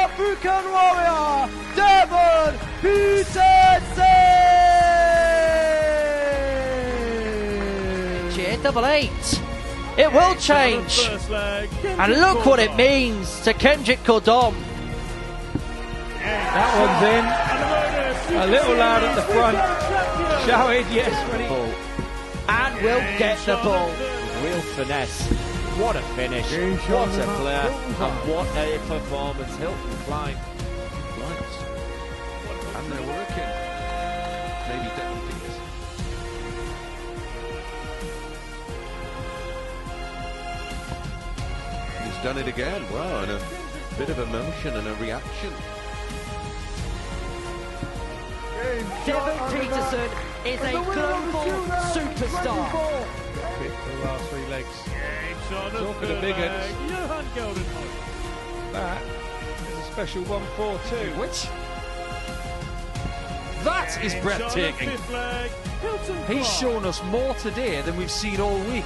African warrior, Devon Peterson! Double eight. It will change. And look what it means to Kendrick Cordom. That one's in. A little loud at the front. Shouted yes when he... And will get the ball. Real finesse. What a finish. What a flair. And what a performance. Hilton Klein. Right. And they're working. Maybe Devon Peterson. Done it again. Wow, and a bit of emotion and a reaction. Devon Peterson is a global superstar. Pick the last three legs. Talking to big uns. That is a special 1-4-2. Which? That is breathtaking. He's shown us more today than we've seen all week.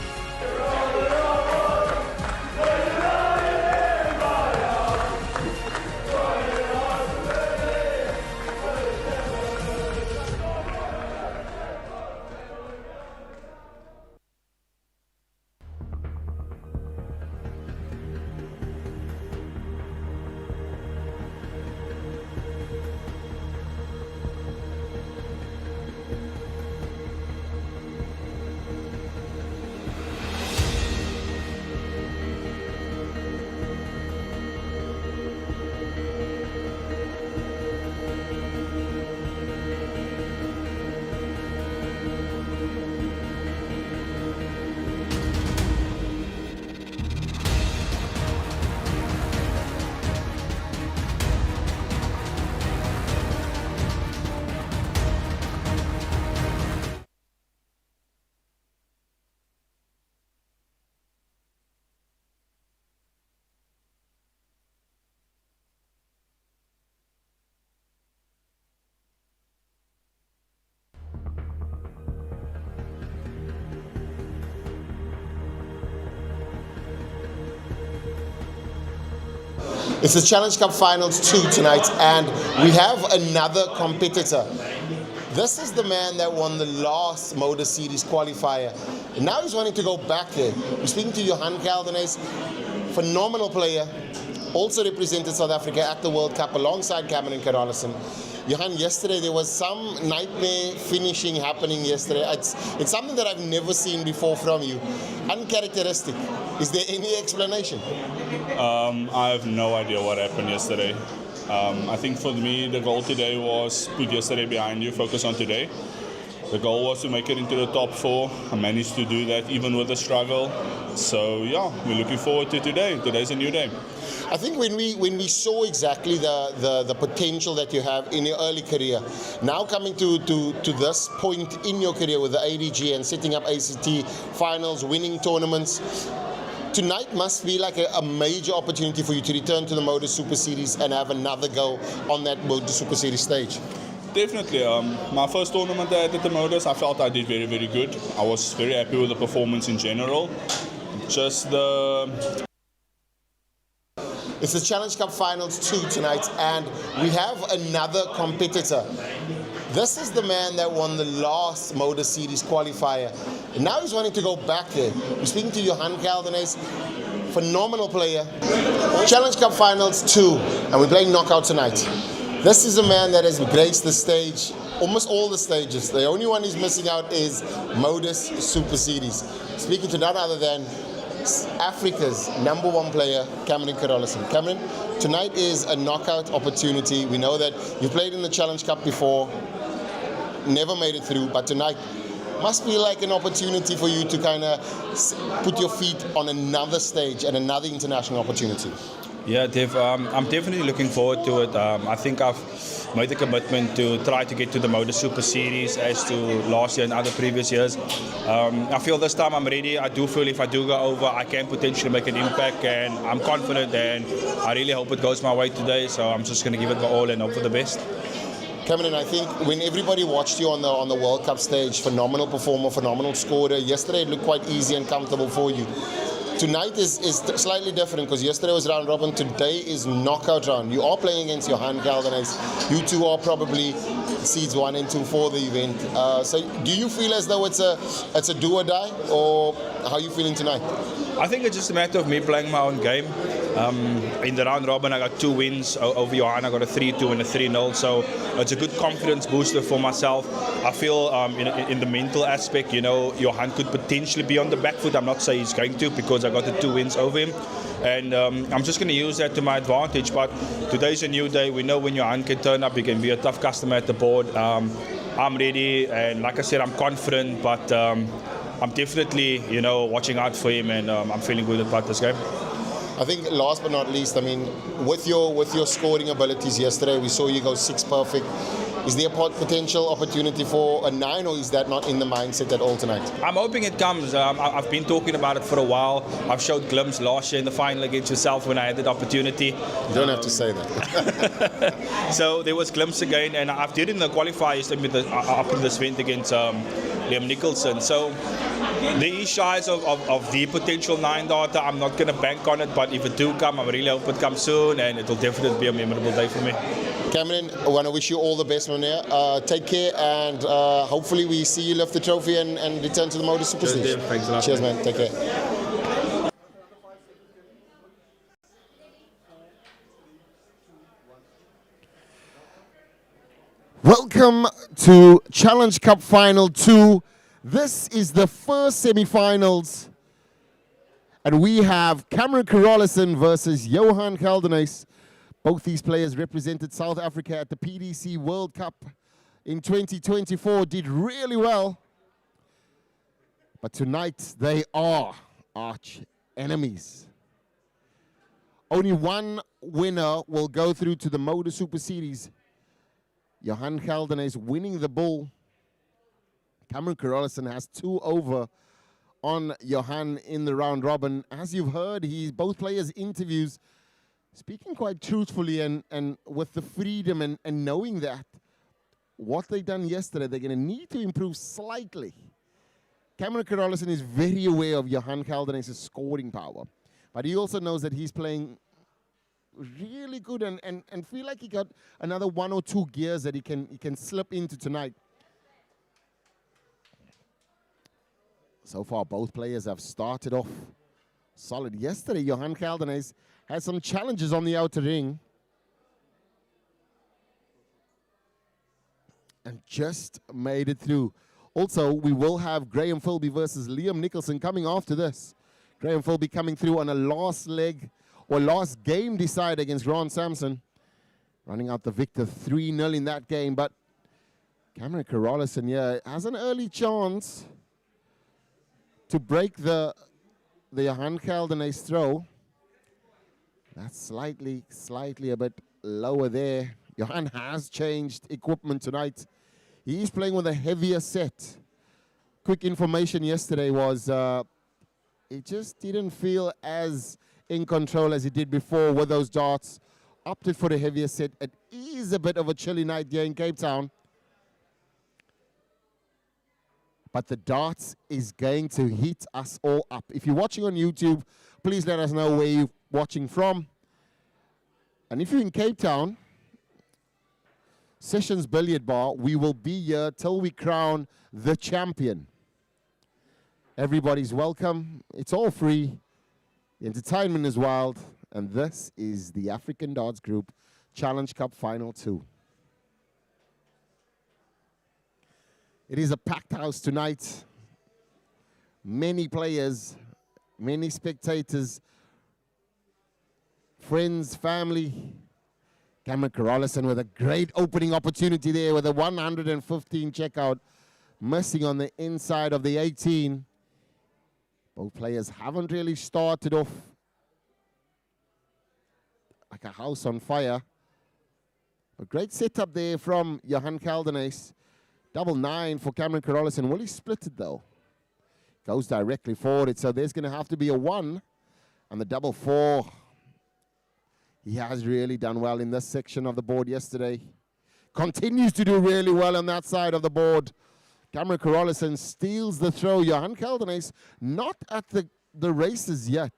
It's the Challenge Cup Finals 2 tonight, and we have another competitor. This is the man that won the last Motor Series qualifier, and now he's wanting to go back there. We're speaking to Johan Keldernes, phenomenal player, also represented South Africa at the World Cup alongside Cameron Carolison. Johan, yesterday there was some nightmare finishing happening yesterday. It's something that I've never seen before from you. Uncharacteristic. Is there any explanation? I have no idea what happened yesterday. I think for me the goal today was put yesterday behind you, focus on today. The goal was to make it into the top 4. I managed to do that even with the struggle. So yeah, we're looking forward to today. Today's a new day. I think when we saw exactly the potential that you have in your early career, now coming to this point in your career with the ADG and setting up ACT finals, winning tournaments, tonight must be like a major opportunity for you to return to the Motor Super Series and have another go on that Motor Super Series stage. Definitely. My first tournament I had at the Motors, I felt I did very, very good. I was very happy with the performance in general. Just the... It's the Challenge Cup Finals 2 tonight, and we have another competitor. This is the man that won the last Motor Series qualifier, and now he's wanting to go back there. We're speaking to Johan Keldernes, phenomenal player. Challenge Cup Finals 2, and we're playing knockout tonight. This is a man that has graced the stage, almost all the stages. The only one he's missing out is Modus Super Series. Speaking to none other than Africa's #1 player, Cameron Carolison. Cameron, tonight is a knockout opportunity. We know that you played in the Challenge Cup before, never made it through, but tonight must be like an opportunity for you to kind of put your feet on another stage and another international opportunity. Yeah, Dev, I'm definitely looking forward to it. I think I've made the commitment to try to get to the Motor Super Series as to last year and other previous years. I feel this time I'm ready. I do feel if I do go over, I can potentially make an impact, and I'm confident, and I really hope it goes my way today. So I'm just going to give it my all and hope for the best. Cameron, I think when everybody watched you on the World Cup stage, phenomenal performer, phenomenal scorer. Yesterday it looked quite easy and comfortable for you. Tonight is slightly different because yesterday was round robin. Today is knockout round. You are playing against Johan Caldenys. You two are probably seeds 1 and 2 for the event. So do you feel as though it's a do or die, or how are you feeling tonight? I think it's just a matter of me playing my own game. In the round robin, I got 2 wins over Johan. I got a 3-2 and a 3-0. So it's a good confidence booster for myself. I feel in the mental aspect, Johan could potentially be on the back foot. I'm not saying he's going to, because I got the 2 wins over him. And I'm just going to use that to my advantage. But today's a new day. We know when Johan can turn up, he can be a tough customer at the board. I'm ready, and like I said, I'm confident, but I'm definitely, watching out for him, and I'm feeling good about this game. I think last but not least, I mean, with your scoring abilities yesterday, we saw you go 6 perfect. Is there a potential opportunity for a 9, or is that not in the mindset at all tonight? I'm hoping it comes. I've been talking about it for a while. I've showed glimpses last year in the final against yourself when I had that opportunity. You don't have to say that. So there was glimpse again, and I've did in the qualifiers up in this event against Liam Nicholson. So there is shies of the potential 9 data. I'm not going to bank on it, but if it do come, I really hope it comes soon, and it will definitely be a memorable day for me. Cameron, I want to wish you all the best, man. Take care, and hopefully we see you lift the trophy and return to the Motor Super Series. Thanks a lot. Cheers, man. Take care. Welcome to Challenge Cup Final 2. This is the first semi-finals, and we have Cameron Carolison versus Johan Caldenys. Both these players represented South Africa at the PDC World Cup in 2024, did really well. But tonight, they are arch enemies. Only one winner will go through to the Motor Super Series. Johan Caldenys winning the bull. Cameron Carolison has 2 over on Johan in the round robin. As you've heard, both players' interviews speaking quite truthfully and with the freedom and knowing that what they done yesterday, they're going to need to improve slightly. Cameron Carolison is very aware of Johan Caldenys' scoring power, but he also knows that he's playing really good and feel like he got another 1 or 2 gears that he can slip into tonight. So far, both players have started off solid. Yesterday, Johan Caldenys had some challenges on the outer ring and just made it through. Also, we will have Graham Philby versus Liam Nicholson coming after this. Graham Philby coming through on a last leg or last game decide against Ron Sampson, running out the victor 3-0 in that game. But Cameron Carolison, has an early chance to break the Johan Caldenys throw. That's slightly a bit lower there. Johan has changed equipment tonight. He's playing with a heavier set. Quick information yesterday was it just didn't feel as in control as he did before with those darts. Opted for the heavier set. It is a bit of a chilly night here in Cape Town. But the darts is going to heat us all up. If you're watching on YouTube, please let us know where you're watching from. And if you're in Cape Town, Sessions Billiard Bar, we will be here till we crown the champion. Everybody's welcome. It's all free. The entertainment is wild. And this is the African Darts Group Challenge Cup Final 2. It is a packed house tonight. Many players, many spectators, friends, family. Cameron Carolison with a great opening opportunity there with a 115 checkout, missing on the inside of the 18. Both players haven't really started off like a house on fire. A great setup there from Johan Caldenys. 9-9 for Cameron Carolison. Will he split it though? Goes directly forward, so there's going to have to be a 1. And the 4. He has really done well in this section of the board yesterday. Continues to do really well on that side of the board. Cameron Carolison steals the throw. Johan Caldenys not at the the races yet.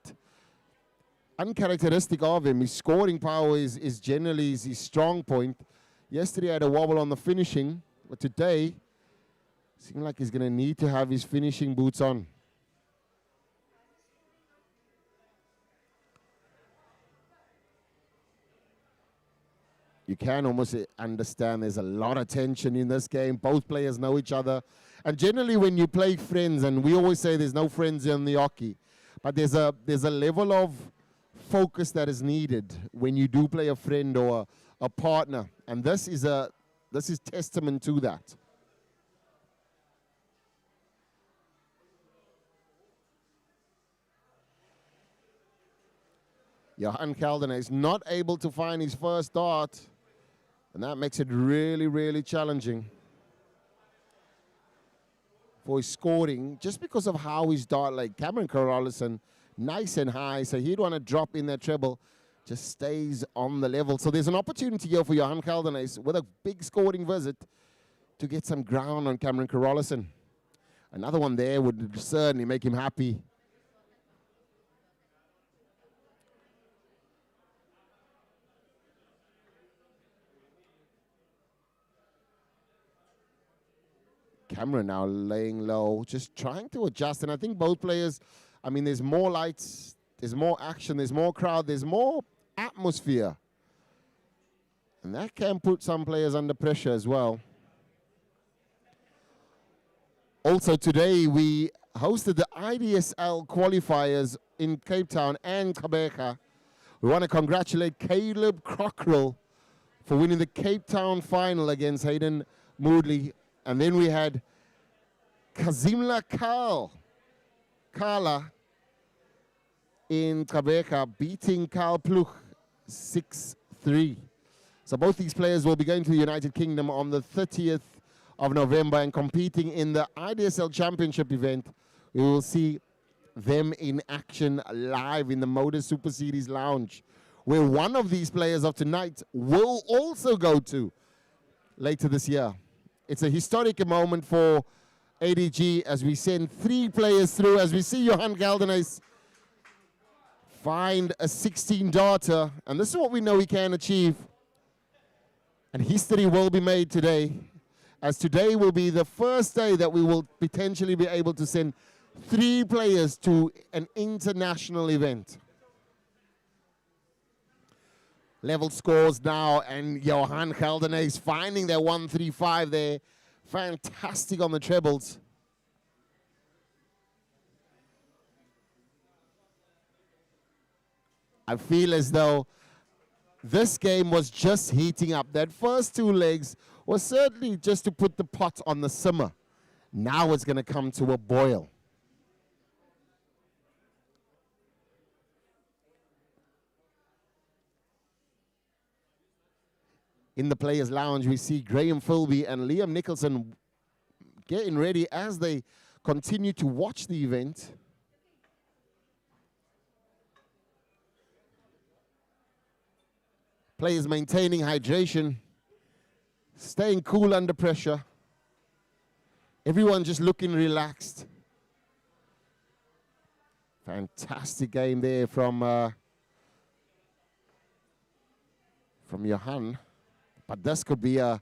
Uncharacteristic of him, his scoring power is generally his strong point. Yesterday he had a wobble on the finishing, but today seems like he's going to need to have his finishing boots on. You can almost understand there's a lot of tension in this game. Both players know each other. And generally when you play friends, and we always say there's no friends in the hockey, but there's a level of focus that is needed when you do play a friend or a partner. And this is testament to that. Johan Kelderner is not able to find his first dart, and that makes it really, really challenging for his scoring, just because of how his dart laid. Cameron Carolison, nice and high, so he'd want to drop in that treble, just stays on the level. So there's an opportunity here for Johan Kelderner with a big scoring visit to get some ground on Cameron Carolison. Another one there would certainly make him happy. Cameron now laying low, just trying to adjust. And I think both players, I mean, there's more lights, there's more action, there's more crowd, there's more atmosphere. And that can put some players under pressure as well. Also today, we hosted the IDSL qualifiers in Cape Town and Gqeberha. We want to congratulate Caleb Cockrell for winning the Cape Town final against Hayden Moodley. And then we had Kazimla Kala in Gqeberha beating Karl Pluch 6-3. So both these players will be going to the United Kingdom on the 30th of November and competing in the IDSL Championship event. We will see them in action live in the Motor Super Series Lounge, where one of these players of tonight will also go to later this year. It's a historic moment for ADG as we send 3 players through, as we see Johan Kelderner find a 16-darter, and this is what we know he can achieve. And history will be made today, as today will be the first day that we will potentially be able to send 3 players to an international event. Level scores now, and Johan Kelderner is finding their 135 there. Fantastic on the trebles. I feel as though this game was just heating up. That first 2 legs was certainly just to put the pot on the simmer. Now it's going to come to a boil. In the Players' Lounge, we see Graham Philby and Liam Nicholson getting ready as they continue to watch the event. Players maintaining hydration, staying cool under pressure. Everyone just looking relaxed. Fantastic game there from Johan. But this could be the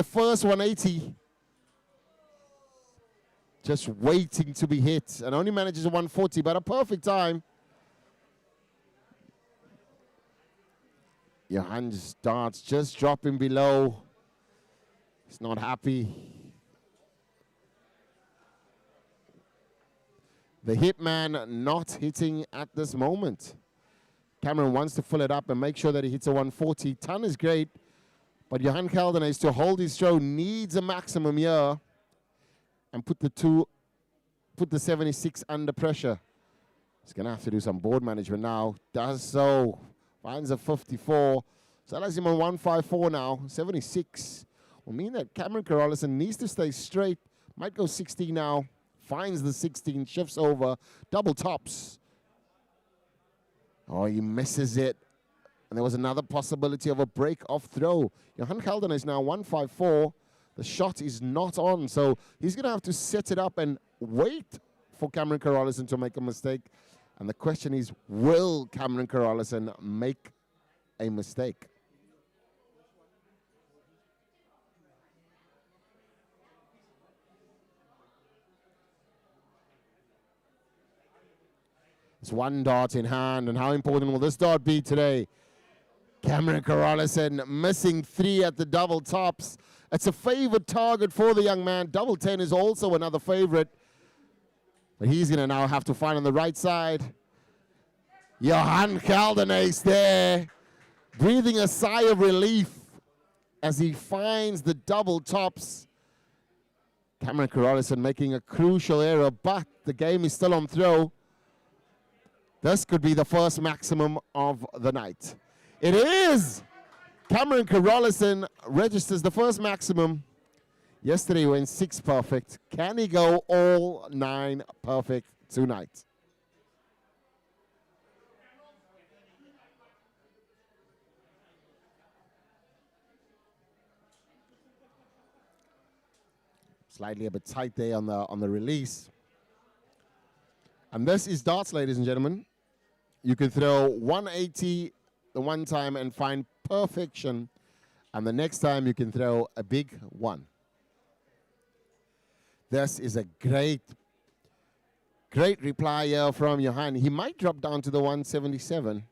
first 180. Just waiting to be hit, and only manages a 140, but a perfect time. Johan starts just dropping below. He's not happy. The hitman not hitting at this moment. Cameron wants to fill it up and make sure that he hits a 140. Ton is great, but Johan Kelderner is to hold his throw, needs a maximum here and put the 76 under pressure. He's going to have to do some board management now. Does so. Finds a 54. So that's him on 154 now. 76 will mean that Cameron Carolison needs to stay straight. Might go 16 now. Finds the 16, shifts over. Double tops. Oh, he misses it. And there was another possibility of a break-off throw. Johan Kelderner is now 154. The shot is not on, so he's going to have to set it up and wait for Cameron Carolison to make a mistake. And the question is, will Cameron Carolison make a mistake? It's one dart in hand, and how important will this dart be today? Cameron Carolison missing 3 at the double tops. It's a favored target for the young man. Double 10 is also another favorite. But he's going to now have to find on the right side. Johan Geldernees there, breathing a sigh of relief as he finds the double tops. Cameron Carolison making a crucial error, but the game is still on throw. This could be the first maximum of the night. It is! Cameron Carolison registers the first maximum. Yesterday he went 6 perfect. Can he go all 9 perfect tonight? Slightly a bit tight there on the release. And this is darts, ladies and gentlemen. You can throw 180 the one time and find perfection, and the next time you can throw a big 1. This is a great reply here from Johan. He might drop down to the 177.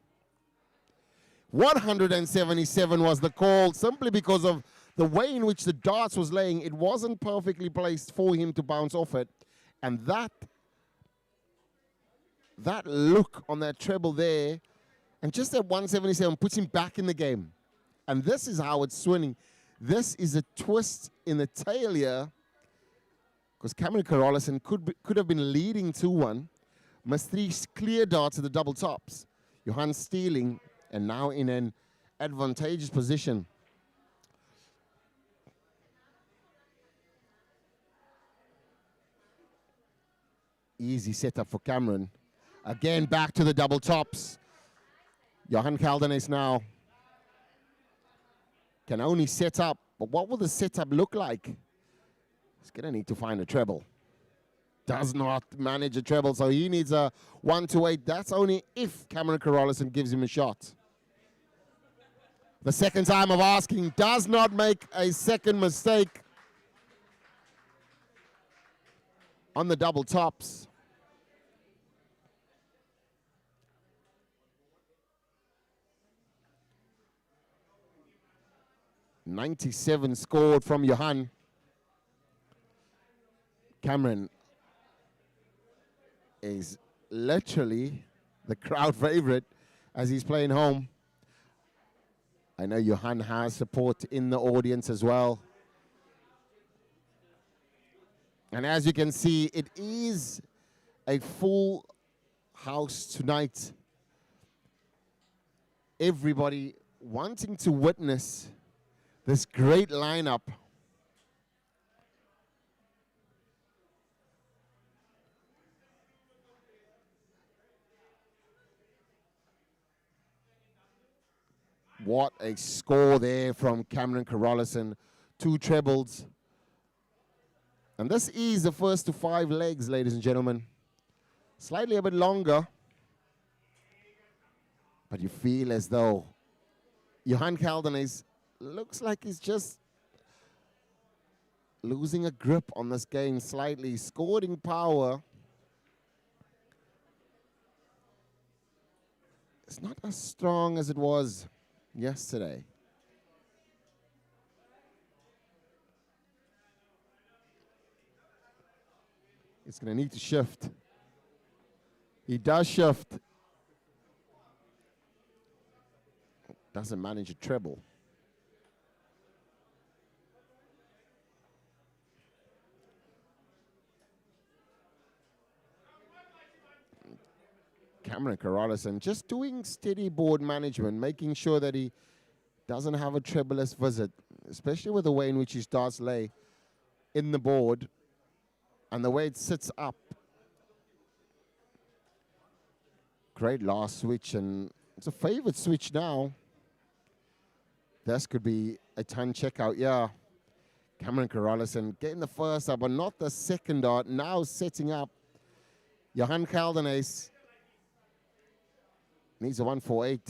177 was the call, simply because of the way in which the darts was laying. It wasn't perfectly placed for him to bounce off it, and that look on that treble there, and just that 177 puts him back in the game. And this is how it's swinging. This is a twist in the tail here, because Cameron Carolison could have been leading 2-1. Missed 3 clear darts at the double tops. Johan stealing, and now in an advantageous position. Easy setup for Cameron. Again, back to the double tops. Johan Geldernees now can only set up, but what will the setup look like? He's going to need to find a treble. Does not manage a treble, so he needs a 1-8. That's only if Cameron Carolison gives him a shot. The second time of asking, does not make a second mistake on the double tops. .97 scored from Johan. Cameron is literally the crowd favorite as he's playing home. I know Johan has support in the audience as well. And as you can see, it is a full house tonight. Everybody wanting to witness this great lineup. What a score there from Cameron Carolison. 2 trebles. And this is the first to 5 legs, ladies and gentlemen. Slightly a bit longer. But you feel as though Johan Geldernees looks like he's just losing a grip on this game slightly. Scored in power. It's not as strong as it was yesterday. It's going to need to shift. He does shift. Doesn't manage a treble. Cameron Carolison just doing steady board management, making sure that he doesn't have a trebleless visit, especially with the way in which he starts lay in the board and the way it sits up. Great last switch, and it's a favorite switch now. This could be a ton checkout, yeah. Cameron Carolison getting the first up, but not the second dart, now setting up. Johan Caldenes needs a 148.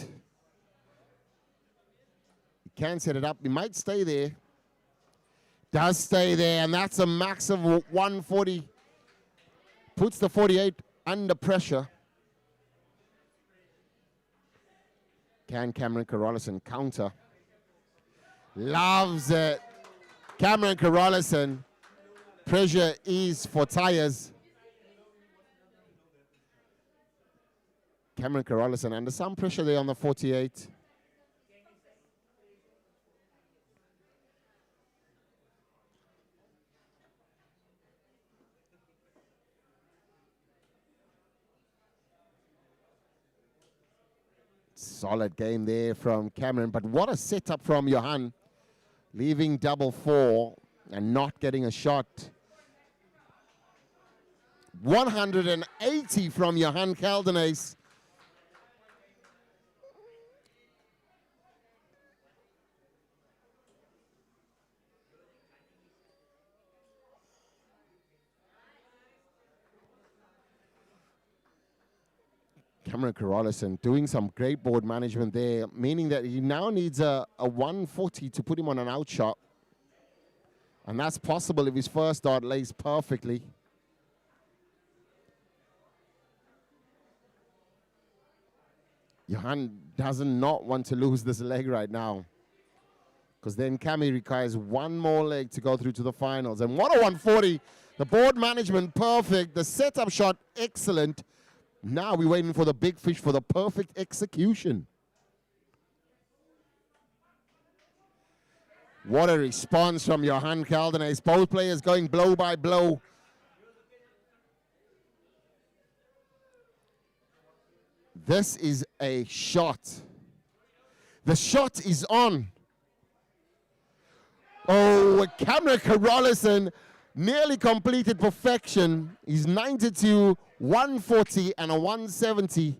He can set it up. He might stay there. Does stay there, and that's a max of 140. Puts the 48 under pressure. Can Cameron Carolison counter? Loves it. Cameron Carolison. Pressure is for tires. Cameron Carolison under some pressure there on the 48. Solid game there from Cameron, but what a setup from Johan. Leaving double 4 and not getting a shot. 180 from Johan Caldenes. Cameron Carolison doing some great board management there, meaning that he now needs a 140 to put him on an out shot. And that's possible if his first dart lays perfectly. Johan does not want to lose this leg right now, because then Cami requires one more leg to go through to the finals. And what a 140. The board management perfect. The setup shot excellent. Now we're waiting for the big fish for the perfect execution. What a response from Johan Caldenes. Both players going blow by blow. This is a shot. The shot is on. Oh, Cameron Carolison nearly completed perfection. He's 92, 140, and a 170.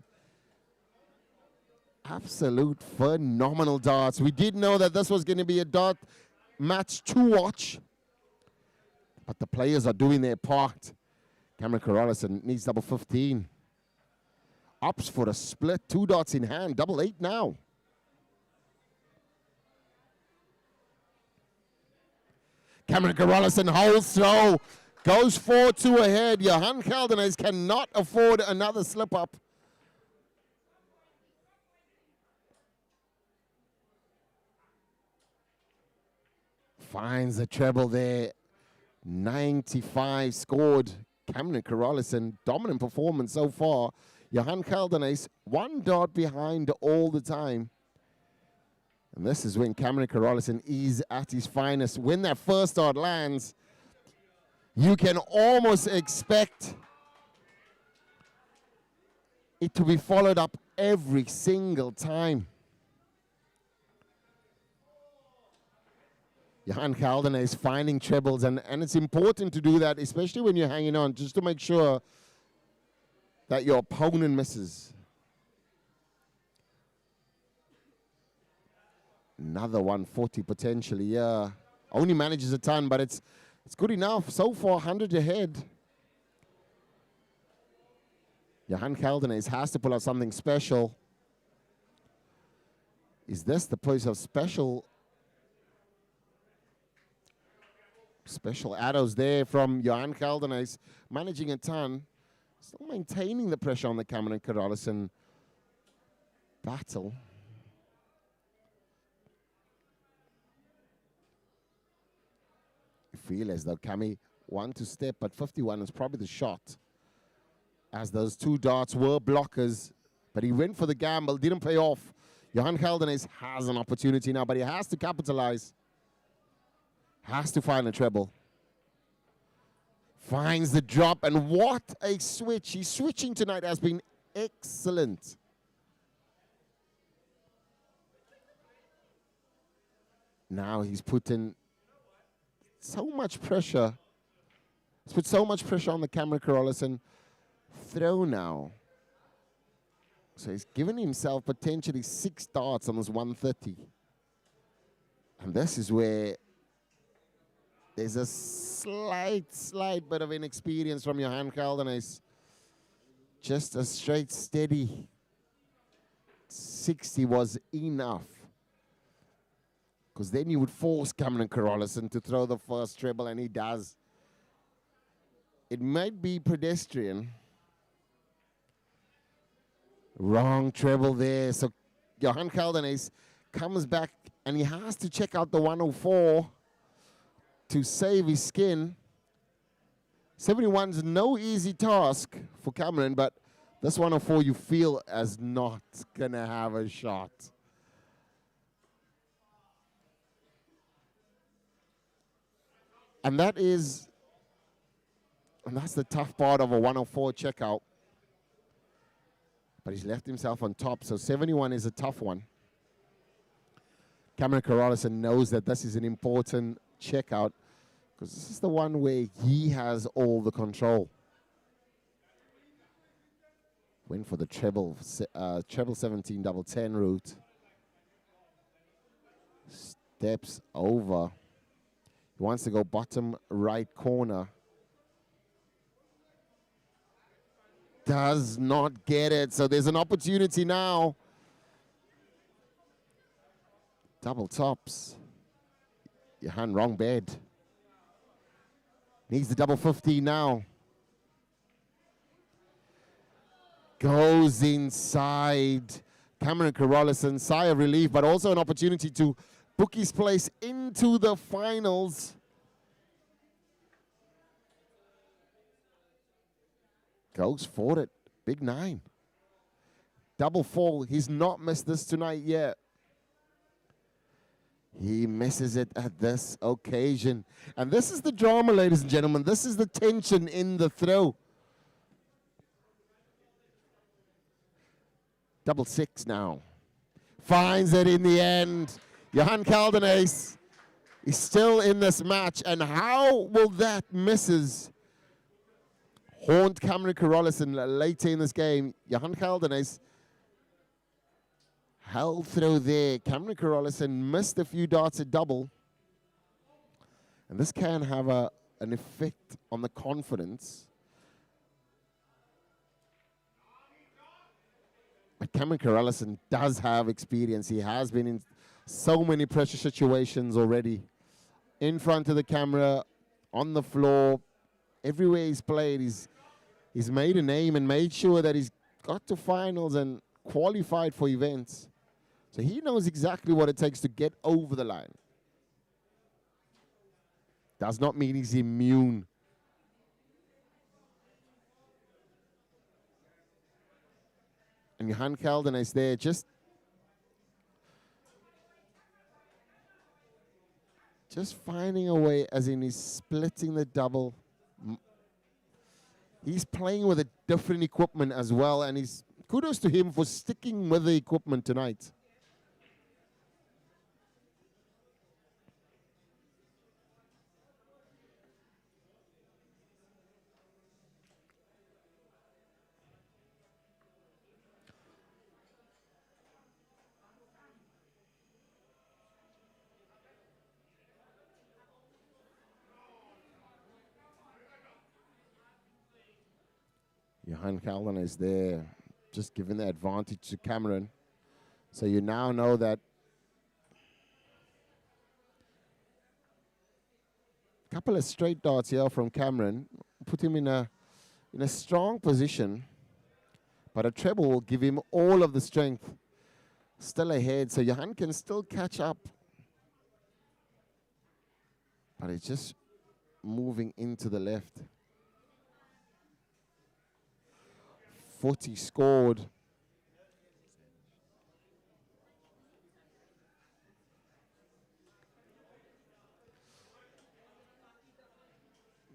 Absolute phenomenal darts. We did know that this was going to be a dart match to watch, but the players are doing their part. Cameron Carolison needs double 15. Opts for a split, 2 dots in hand, double 8 now. Cameron Carolison holds throw, goes 4-2 ahead. Johan Caldenes cannot afford another slip up. Finds the treble there. 95 scored. Cameron Carolison, dominant performance so far. Johan Caldenes, 1 dot behind all the time. And this is when Cameron Carolison is at his finest. When that first dart lands, you can almost expect it to be followed up every single time. Johan Caldenes finding trebles, and it's important to do that, especially when you're hanging on, just to make sure that your opponent misses. Another 140 potentially, yeah. Only manages a ton, but it's good enough. So far, 100 ahead. Johan Caldenes has to pull out something special. Is this the place of special arrows there from Johan Caldenes, managing a ton, still maintaining the pressure on the Cameron Carolison battle. I feel as though Cami want to step, but 51 is probably the shot, as those 2 darts were blockers, but he went for the gamble, didn't pay off. Johan Caldenes has an opportunity now, but he has to capitalize. Has to find a treble. Finds the drop, and what a switch. His switching tonight has been excellent. Now he's put in so much pressure. He's put so much pressure on the Cameron Carolison throw now. So he's given himself potentially 6 darts on this 130. And this is where there's a slight bit of inexperience from Johan Caldenes. just a straight, steady 60 was enough. Because then you would force Cameron Carolison to throw the first treble, and he does. It might be pedestrian. Wrong treble there. So Johan Caldenes comes back, and he has to check out the 104 to save his skin. 71's no easy task for Cameron, but this 104 you feel as not going to have a shot. And that's the tough part of a 104 checkout. But he's left himself on top, so 71 is a tough one. Cameron Carolison knows that this is an important checkout because this is the one where he has all the control. Went for the treble 17 double 10 route. Steps over. He wants to go bottom right corner. Does not get it, so there's an opportunity now. Double tops. Johan, wrong bed. Needs the double 50 now. Goes inside. Cameron Carolison, sigh of relief, but also an opportunity to book his place into the finals. Goes for it. Big 9. Double fall. He's not missed this tonight yet. He misses it at this occasion. And this is the drama, ladies and gentlemen. This is the tension in the throw. Double 6 now. Finds it in the end. Johan Caldenes is still in this match. And how will that misses haunt Cameron Carolison later in this game? Johan Caldenes held through there. Cameron Carolison missed a few darts at double. And this can have an effect on the confidence. But Cameron Carolison does have experience. He has been in so many pressure situations already. In front of the camera, on the floor, everywhere he's played, he's made a name and made sure that he's got to finals and qualified for events. So he knows exactly what it takes to get over the line. Does not mean he's immune. And Johan Caldenes there just finding a way, as in he's splitting the double. He's playing with a different equipment as well, and he's kudos to him for sticking with the equipment tonight. Johan Caldenes is there, just giving the advantage to Cameron. So you now know that a couple of straight darts here from Cameron put him in a strong position, but a treble will give him all of the strength. Still ahead, so Johan can still catch up. But it's just moving into the left. 40 scored.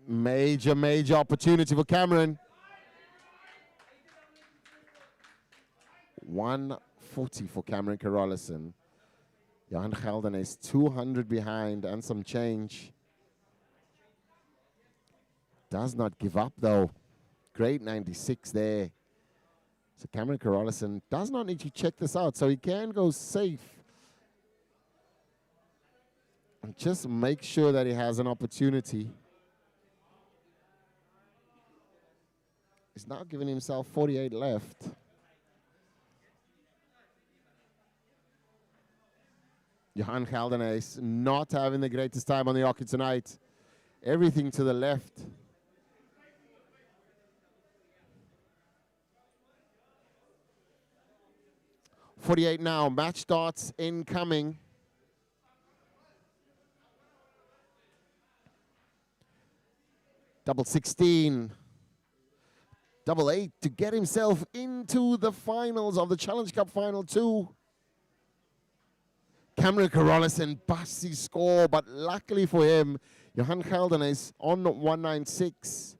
Major, major opportunity for Cameron. 140 for Cameron Carolison. Johan Caldenes 200 behind and some change. Does not give up though. Great 96 there. So Cameron Carolison does not need to check this out, so he can go safe. And just make sure that he has an opportunity. He's now giving himself 48 left. Johan Gelderhuys not having the greatest time on the hockey tonight. Everything to the left. .48 now. Match starts incoming. Double 16. Double 8 to get himself into the finals of the Challenge Cup Final 2. Cameron Carolison busts his score, but luckily for him, Johan Gelderhuys on 196.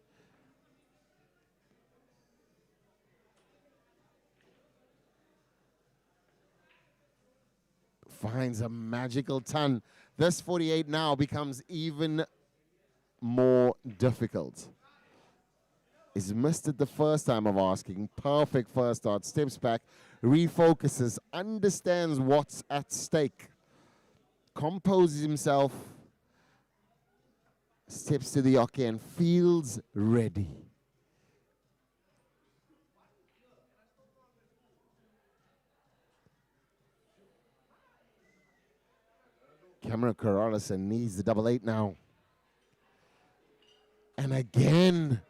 Finds a magical ton. This 48 now becomes even more difficult. He's missed it the first time of asking. Perfect first start. Steps back, refocuses, understands what's at stake. Composes himself. Steps to the hockey and feels ready. Cameron Carolison needs the double 8 now. And again,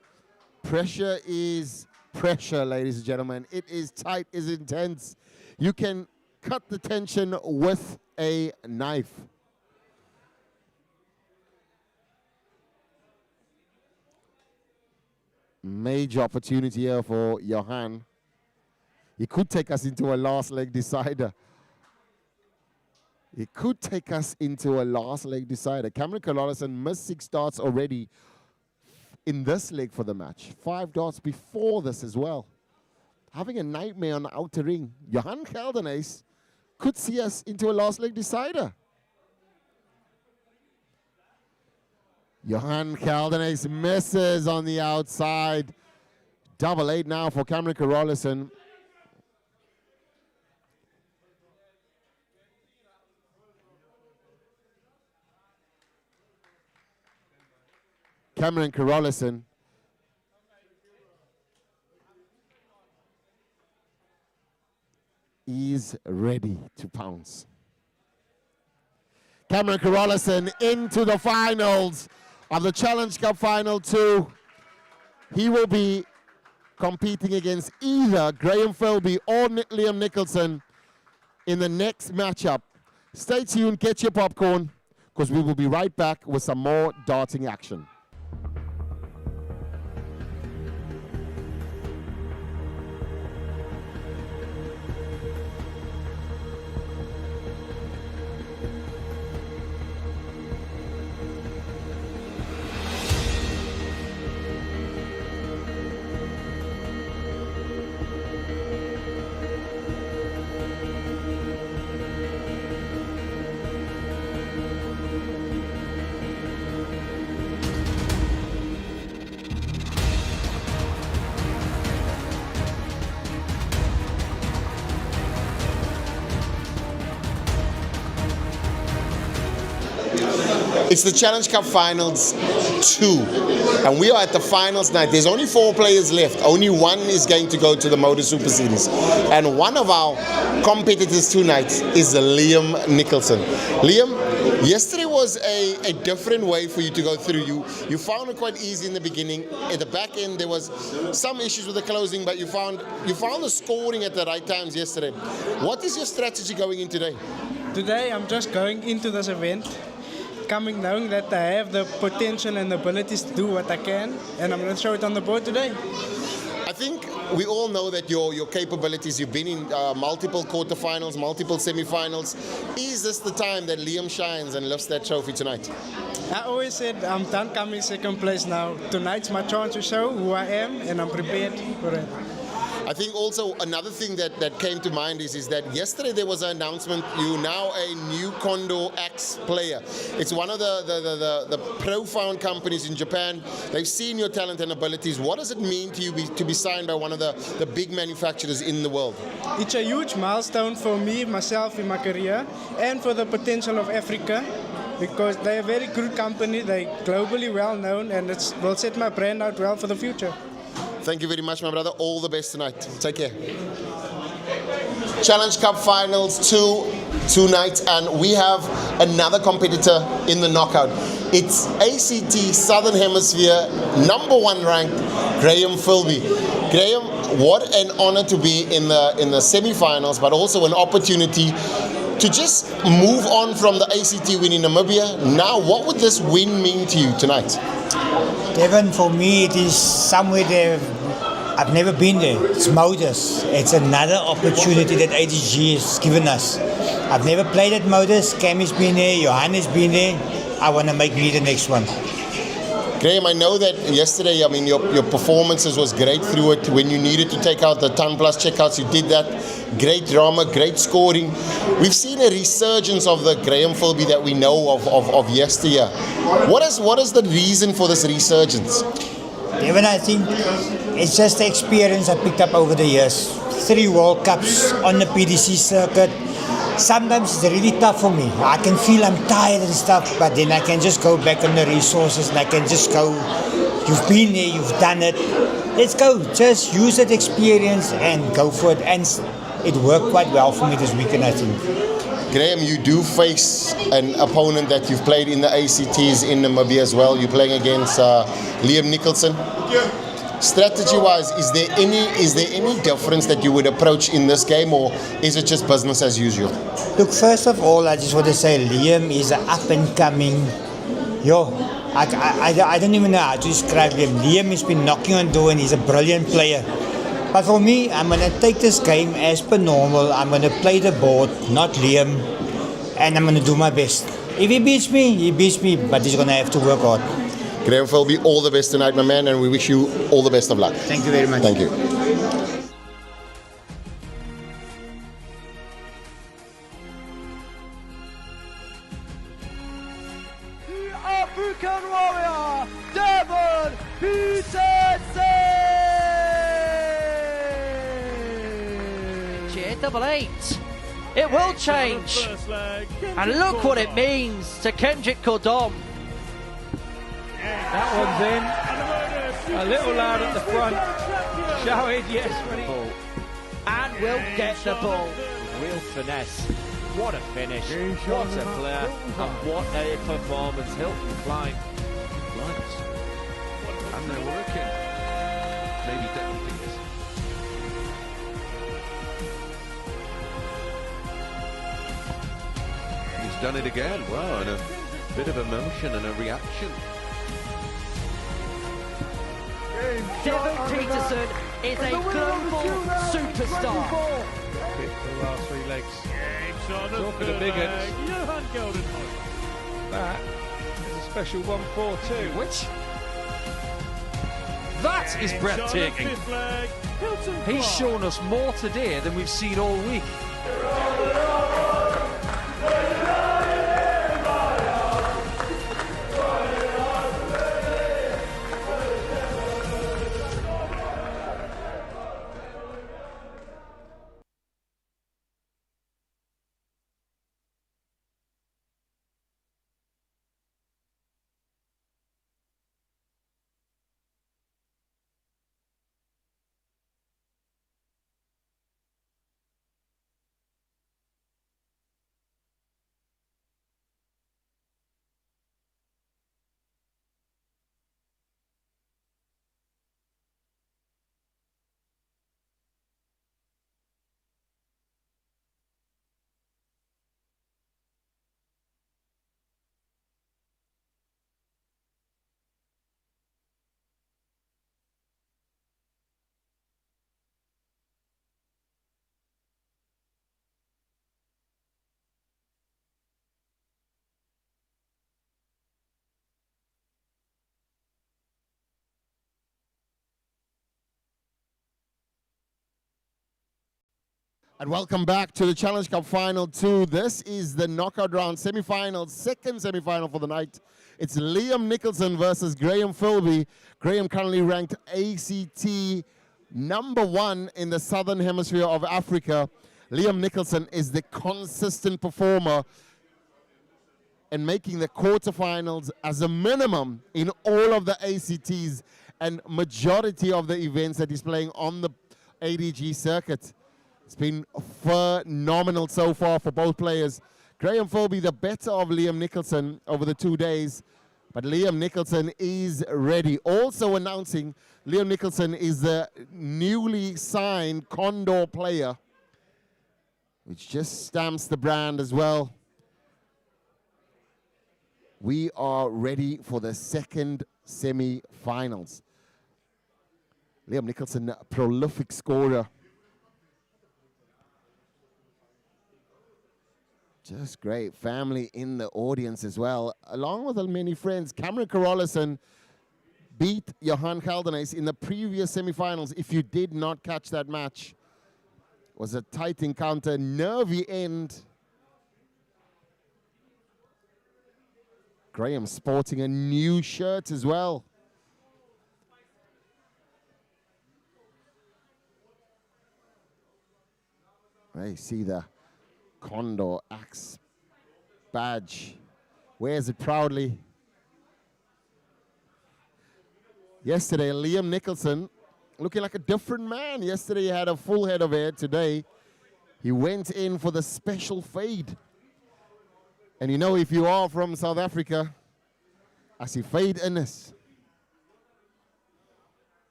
pressure is pressure, ladies and gentlemen. It is tight, it is intense. You can cut the tension with a knife. Major opportunity here for Johan. He could take us into a last leg decider. It could take us into a last leg decider. Cameron Carolison missed 6 darts already in this leg for the match. 5 darts before this as well. Having a nightmare on the outer ring. Johan Gelderhuys could see us into a last leg decider. Johan Gelderhuys misses on the outside. Double 8 now for Cameron Carolison. Cameron Carolison is ready to pounce. Cameron Carolison into the finals of the Challenge Cup Final 2. He will be competing against either Graham Philby or Liam Nicholson in the next matchup. Stay tuned, get your popcorn, because we will be right back with some more darting action. It's the Challenge Cup Finals 2, and we are at the finals night. There's only 4 players left. Only one is going to go to the Motor Super Series. And one of our competitors tonight is Liam Nicholson. Liam, yesterday was a different way for you to go through. You found it quite easy in the beginning. At the back end, there was some issues with the closing, but you found the scoring at the right times yesterday. What is your strategy going in today? Today, I'm just going into this event coming knowing that I have the potential and the abilities to do what I can, and I'm going to show it on the board today. I think we all know that your capabilities. You've been in multiple quarterfinals, multiple semifinals. Is this the time that Liam shines and lifts that trophy tonight? I always said I'm done coming second place now. Tonight's my chance to show who I am, and I'm prepared for it. I think also another thing that came to mind is that yesterday there was an announcement, you're now a new Condor X player. It's one of the profound companies in Japan. They've seen your talent and abilities. What does it mean to you to be signed by one of the big manufacturers in the world? It's a huge milestone for me, myself in my career, and for the potential of Africa, because they're a very good company, they're globally well known, and it will set my brand out well for the future. Thank you very much, my brother. All the best tonight. Take care. Challenge Cup Finals 2 tonight, and we have another competitor in the knockout. It's ACT Southern Hemisphere #1 ranked Graham Philby. Graham, what an honor to be in the semi-finals, but also an opportunity to just move on from the ACT win in Namibia. Now, what would this win mean to you tonight? Devon, for me, it is somewhere there. I've never been there. It's Modus. It's another opportunity that ADG has given us. I've never played at Modus. Cammy's been there. Johan has been there. I want to make me the next one. Graham, I know that yesterday, I mean, your performances was great through it. When you needed to take out the ton plus checkouts, you did that. Great drama, great scoring. We've seen a resurgence of the Graham Philby that we know of yesteryear. What is the reason for this resurgence? Even I think it's just the experience I picked up over the years. 3 World Cups on the PDC circuit. Sometimes it's really tough for me. I can feel I'm tired and stuff, but then I can just go back on the resources and I can just go, you've been there, you've done it. Let's go. Just use that experience and go for it. And it worked quite well for me this weekend, I think. Graham, you do face an opponent that you've played in the ACTs in Namibia as well. You're playing against Liam Nicholson. Strategy-wise, is there any difference that you would approach in this game, or is it just business as usual? Look, first of all, I just want to say Liam is an up-and-coming. I don't even know how to describe Liam. Liam has been knocking on door and he's a brilliant player. But for me, I'm going to take this game as per normal. I'm going to play the board, not Liam, and I'm going to do my best. If he beats me, but he's going to have to work hard. Graham Philby, all the best tonight, my man, and we wish you all the best of luck. Thank you very much. Thank you. The African warrior, Devon Peterson! Double 8. It will change. And look what it means to Kendrick Cordom. That one's in. A little loud at the front. Shouted yes when he... And will get the ball. Real finesse. What a finish. What a player. And what a performance. Hilton Klein. Lights. And they're working. Maybe Devon Peters. He's done it again. Wow, and a bit of emotion and a reaction. Devon Peterson is a global superstar. Pick the last 3 legs. Talking to big uns. That is a special 1-4-2. Which? That is breathtaking. He's shown us more today than we've seen all week. And welcome back to the Challenge Cup Final 2. This is the knockout round semi-final, second semi-final for the night. It's Liam Nicholson versus Graham Philby. Graham currently ranked ACT #1 in the Southern Hemisphere of Africa. Liam Nicholson is the consistent performer and making the quarterfinals as a minimum in all of the ACTs. and majority of the events that he's playing on the ADG circuit. It's been phenomenal so far for both players. Graham Philby the better of Liam Nicholson over the 2 days, but Liam Nicholson is ready. Also announcing, Liam Nicholson is the newly signed Condor player, which just stamps the brand as well. We are ready for the second semi-finals. Liam Nicholson, a prolific scorer. Just great. Family in the audience as well, along with many friends. Cameron Carolison beat Johan Geldenhuys in the previous semi-finals. If you did not catch that match, it was a tight encounter, nervy end. Graham sporting a new shirt as well. There you see the Condor Axe badge. Wears it proudly. Yesterday, Liam Nicholson looking like a different man. Yesterday, he had a full head of hair. Today, he went in for the special fade. And you know, if you are from South Africa, I see fade in this.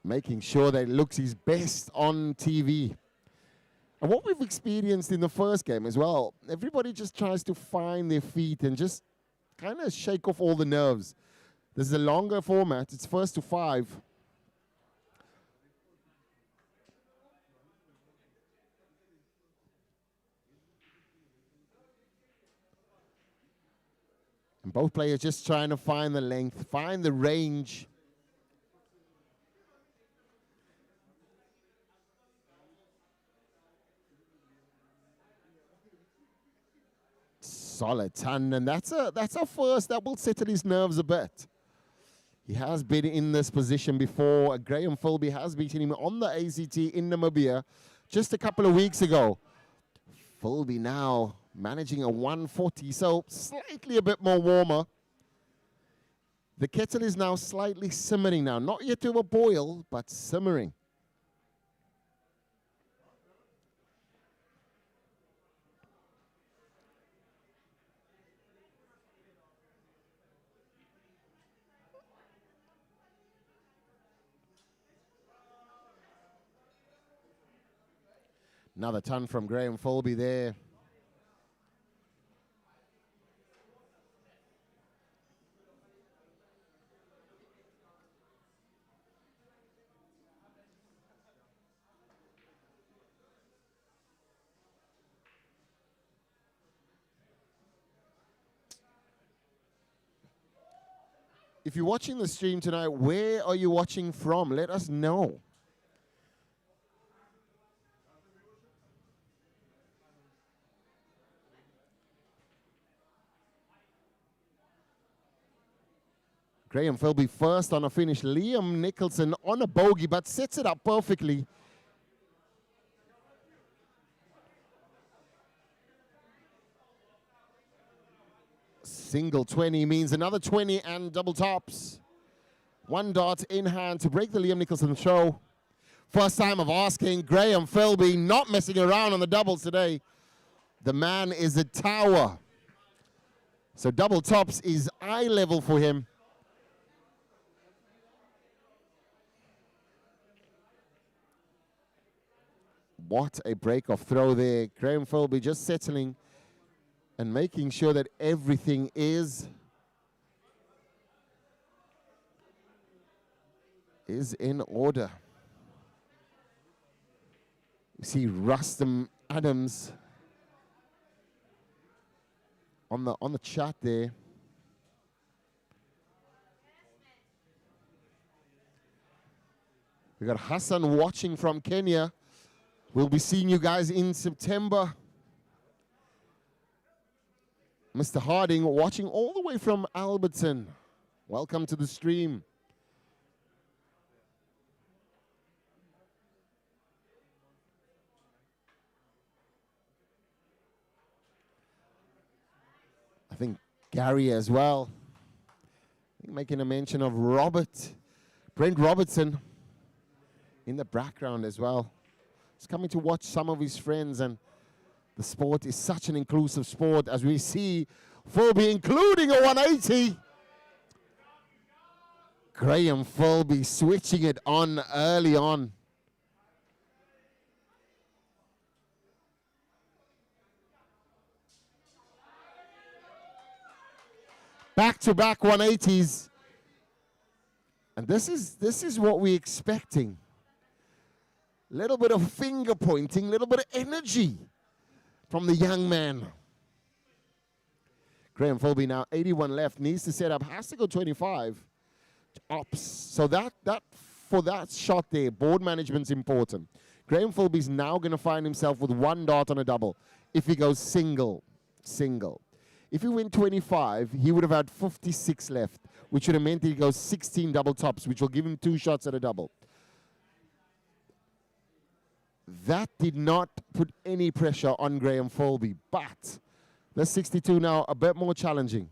Making sure that it looks his best on TV. And what we've experienced in the first game as well, everybody just tries to find their feet and just kind of shake off all the nerves. This is a longer format. It's first to 5. And both players just trying to find the length, find the range. Solid ton, and that's a first that will settle his nerves a bit. He has been in this position before. Graham Philby has beaten him on the ACT in Namibia just a couple of weeks ago. Philby now managing a 140, so slightly a bit more warmer. The kettle is now slightly simmering now, not yet to a boil, but simmering. Another ton from Graham Philby there. If you're watching the stream tonight, where are you watching from? Let us know. Graham Philby first on a finish. Liam Nicholson on a bogey, but sets it up perfectly. Single 20 means another 20 and double tops. 1 dot in hand to break the Liam Nicholson show. First time of asking. Graham Philby not messing around on the doubles today. The man is a tower. So double tops is eye level for him. What a break-off throw there. Graham Philby just settling and making sure that everything is in order. You see Rustam Adams on the chat there. We got Hassan watching from Kenya. We'll be seeing you guys in September. Mr. Harding watching all the way from Alberton. Welcome to the stream. I think Gary as well. I think making a mention of Brent Robertson in the background as well. He's coming to watch some of his friends, and the sport is such an inclusive sport, as we see Philby including a 180. Graham Philby switching it on early on. Back-to-back 180s. And this is what we're expecting. Little bit of finger pointing, little bit of energy from the young man. Graham Philby now 81 left, needs to set up, has to go 25 ops. So for that shot there, board management's important. Graham Philby's now going to find himself with 1 dart on a double. If he goes single. If he went 25, he would have had 56 left, which would have meant that he goes 16 double tops, which will give him 2 shots at a double. That did not put any pressure on Graham Philby, but the 62 now a bit more challenging.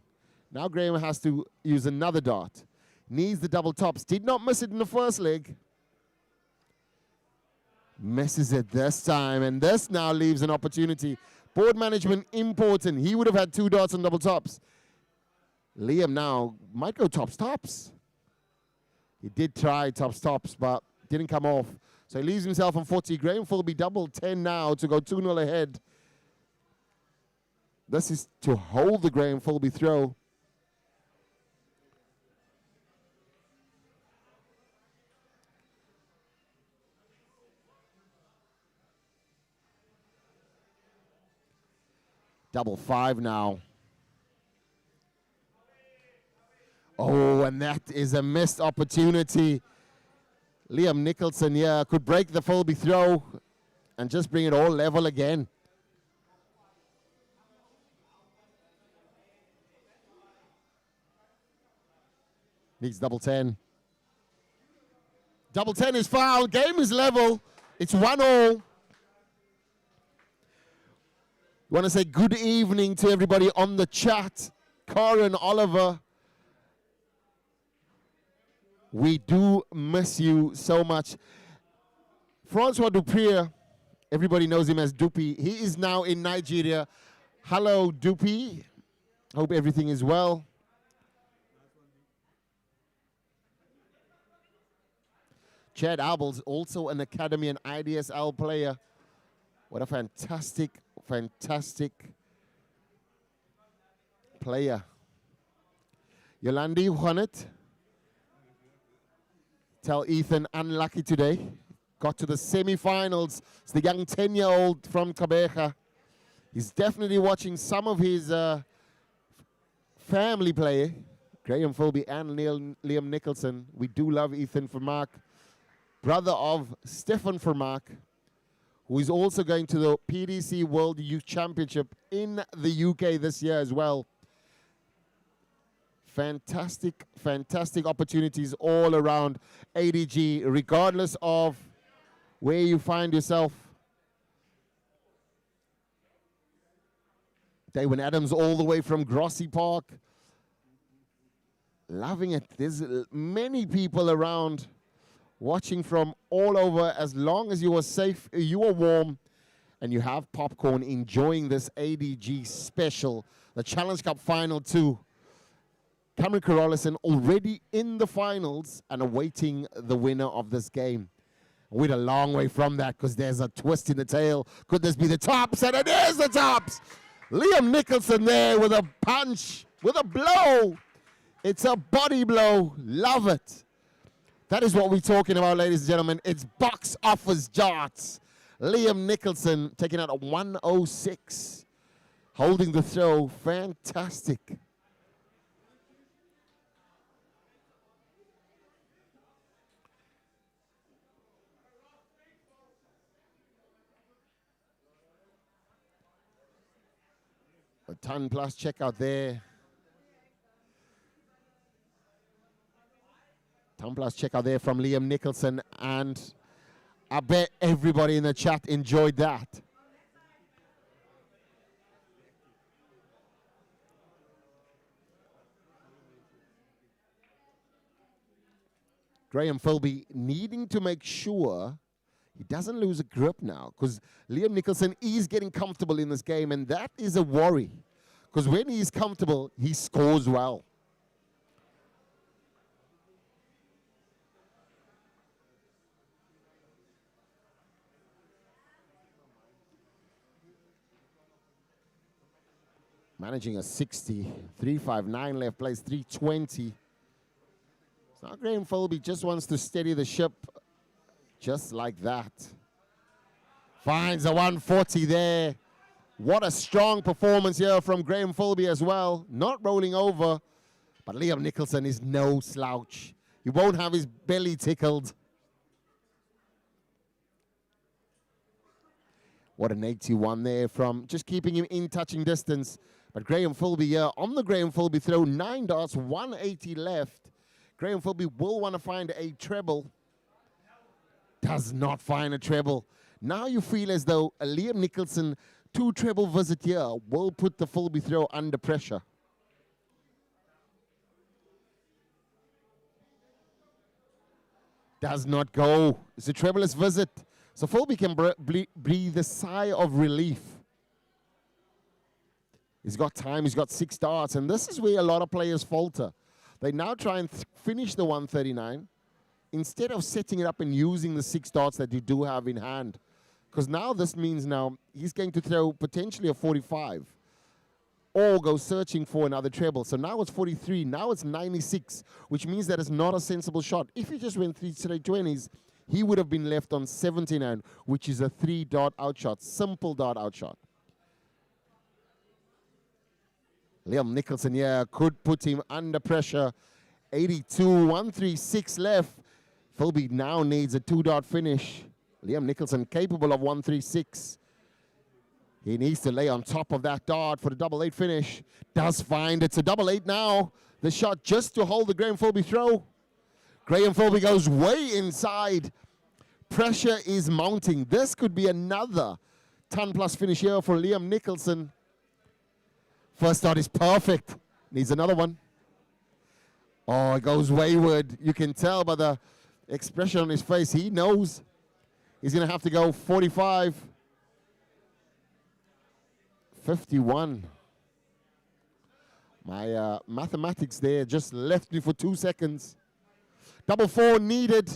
Now Graham has to use another dart. Needs the double tops. Did not miss it in the first leg. Misses it this time, and this now leaves an opportunity. Board management important. He would have had 2 darts on double tops. Liam now might go tops. He did try tops, but didn't come off. So he leaves himself on 40. Graham Philby double 10 now to go 2-0 ahead. This is to hold the Graham Philby throw. Double 5 now. Oh, and that is a missed opportunity. Liam Nicholson here could break the Philby throw and just bring it all level again. Needs double 10. Double 10 is fouled. Game is level. It's 1-0. We want to say good evening to everybody on the chat. Karen, Oliver. We do miss you so much. Francois Duprier, everybody knows him as Dupi. He is now in Nigeria. Hello, Dupi. Hope everything is well. Chad Albels, also an Academy and IDSL player. What a fantastic player. Yolandi Juanet. Tell Ethan, unlucky today. Got to the semifinals. It's the young 10-year-old from Kabeja. He's definitely watching some of his family play. Graham Philby and Liam Nicholson. We do love Ethan Vermaak, brother of Stefan Vermaak, who is also going to the PDC World Youth Championship in the UK this year as well. Fantastic opportunities all around ADG, regardless of where you find yourself. David Adams all the way from Grossie Park. Loving it. There's many people around watching from all over. As long as you are safe, you are warm, and you have popcorn, enjoying this ADG special, the Challenge Cup Final 2. Cameron Carolison already in the finals and awaiting the winner of this game. We're a long way from that because there's a twist in the tail. Could this be the tops? And it is the tops! Liam Nicholson there with a punch, with a blow. It's a body blow. Love it. That is what we're talking about, ladies and gentlemen. It's box office darts. Liam Nicholson taking out a 106. Holding the throw. Fantastic. A ton plus checkout there. Ton plus checkout there from Liam Nicholson, and I bet everybody in the chat enjoyed that. Graham Philby needing to make sure he doesn't lose a grip now, because Liam Nicholson is getting comfortable in this game, and that is a worry. Because when he's comfortable, he scores well. Managing a 60, 359 left, plays 320. So now Graham Philby just wants to steady the ship just like that. Finds a 140 there. What a strong performance here from Graham Philby as well. Not rolling over, but Liam Nicholson is no slouch. He won't have his belly tickled. What an 81 there from just keeping him in touching distance. But Graham Philby here on the Graham Philby throw, 9 darts, 180 left. Graham Philby will want to find a treble. Does not find a treble. Now you feel as though a Liam Nicholson 2 treble visit here will put the Philby throw under pressure. Does not go. It's a trebleless visit. So Philby can breathe a sigh of relief. He's got time, he's got 6 darts, and this is where a lot of players falter. They now try and finish the 139 instead of setting it up and using the 6 darts that you do have in hand. Because now this means now he's going to throw potentially a 45 or go searching for another treble. So now it's 43, now it's 96, which means that it's not a sensible shot. If he just went 3 straight 20s, he would have been left on 79, which is a 3 dart outshot, simple dart outshot. Liam Nicholson here could put him under pressure. 82, 136 left. Philby now needs a 2 dart finish. Liam Nicholson capable of 136. He needs to lay on top of that dart for the double 8 finish. Does find it's a double 8 now. The shot just to hold the Graham Philby throw. Graham Philby goes way inside. Pressure is mounting. This could be another ton plus finish here for Liam Nicholson. First dart is perfect. Needs another one. Oh, it goes wayward. You can tell by the expression on his face. He knows he's going to have to go 45. 51. My mathematics there just left me for 2 seconds. Double 4 needed.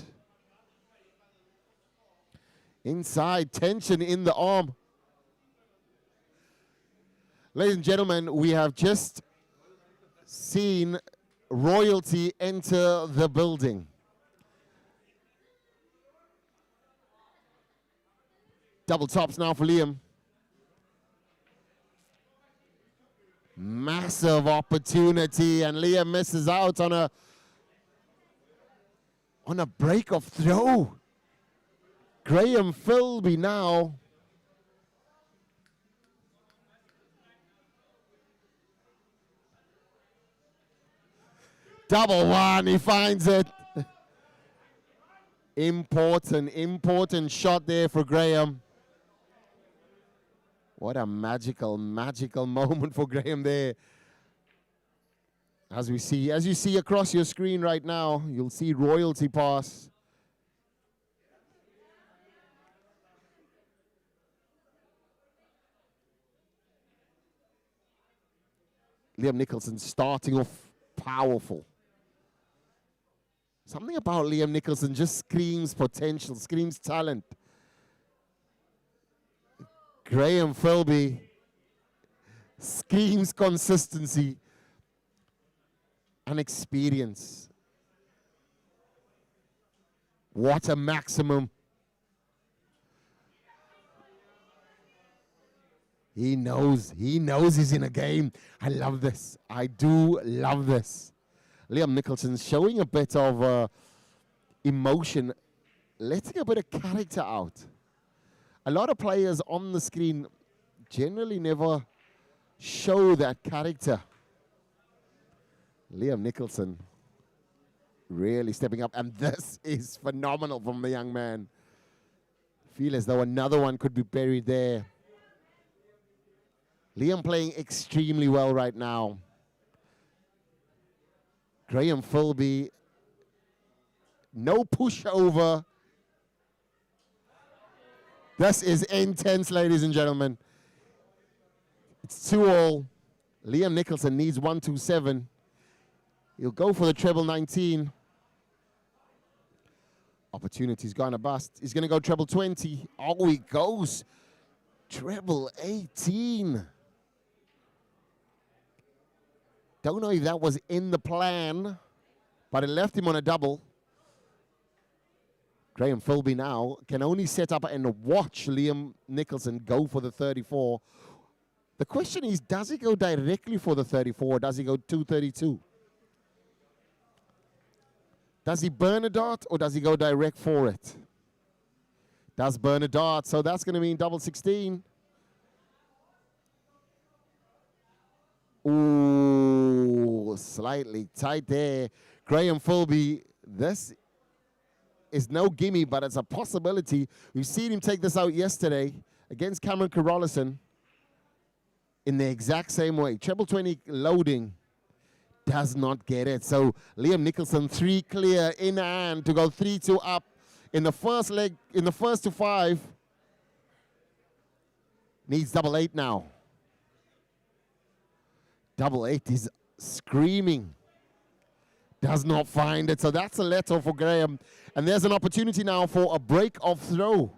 Inside, tension in the arm. Ladies and gentlemen, we have just seen royalty enter the building. Double tops now for Liam. Massive opportunity, and Liam misses out on a break of throw. Graham Philby now. Double 1, he finds it. Important shot there for Graham. What a magical moment for Graham there. As you see across your screen right now, you'll see royalty pass. Liam Nicholson starting off powerful. Something about Liam Nicholson just screams potential, screams talent. Graham Philby screams consistency and experience. What a maximum. He knows he's in a game. I love this. I do love this. Liam Nicholson showing a bit of emotion, letting a bit of character out. A lot of players on the screen generally never show that character. Liam Nicholson really stepping up, and this is phenomenal from the young man. Feel as though another one could be buried there. Liam playing extremely well right now. Graham Philby No pushover. This is intense, ladies and gentlemen. It's 2-all. Liam Nicholson needs 127. He'll go for the treble 19. Opportunity's gonna bust. He's gonna go treble 20. Oh, he goes treble 18. Don't know if that was in the plan, but it left him on a double. Graham Philby now can only set up and watch Liam Nicholson go for the 34. The question is, does he go directly for the 34 or does he go 232? Does he burn a dart or does he go direct for it? Does burn a dart, so that's going to mean double 16. Ooh, slightly tight there. Graham Philby, this is no gimme, but it's a possibility. We've seen him take this out yesterday against Cameron Carolison in the exact same way. Treble 20 loading does not get it. So Liam Nicholson, 3 clear in hand to go 3-2 up in the first leg, in the first to 5. Needs double 8 now. Double 8 is screaming. Does not find it. So that's a letter for Graham. And there's an opportunity now for a break of throw.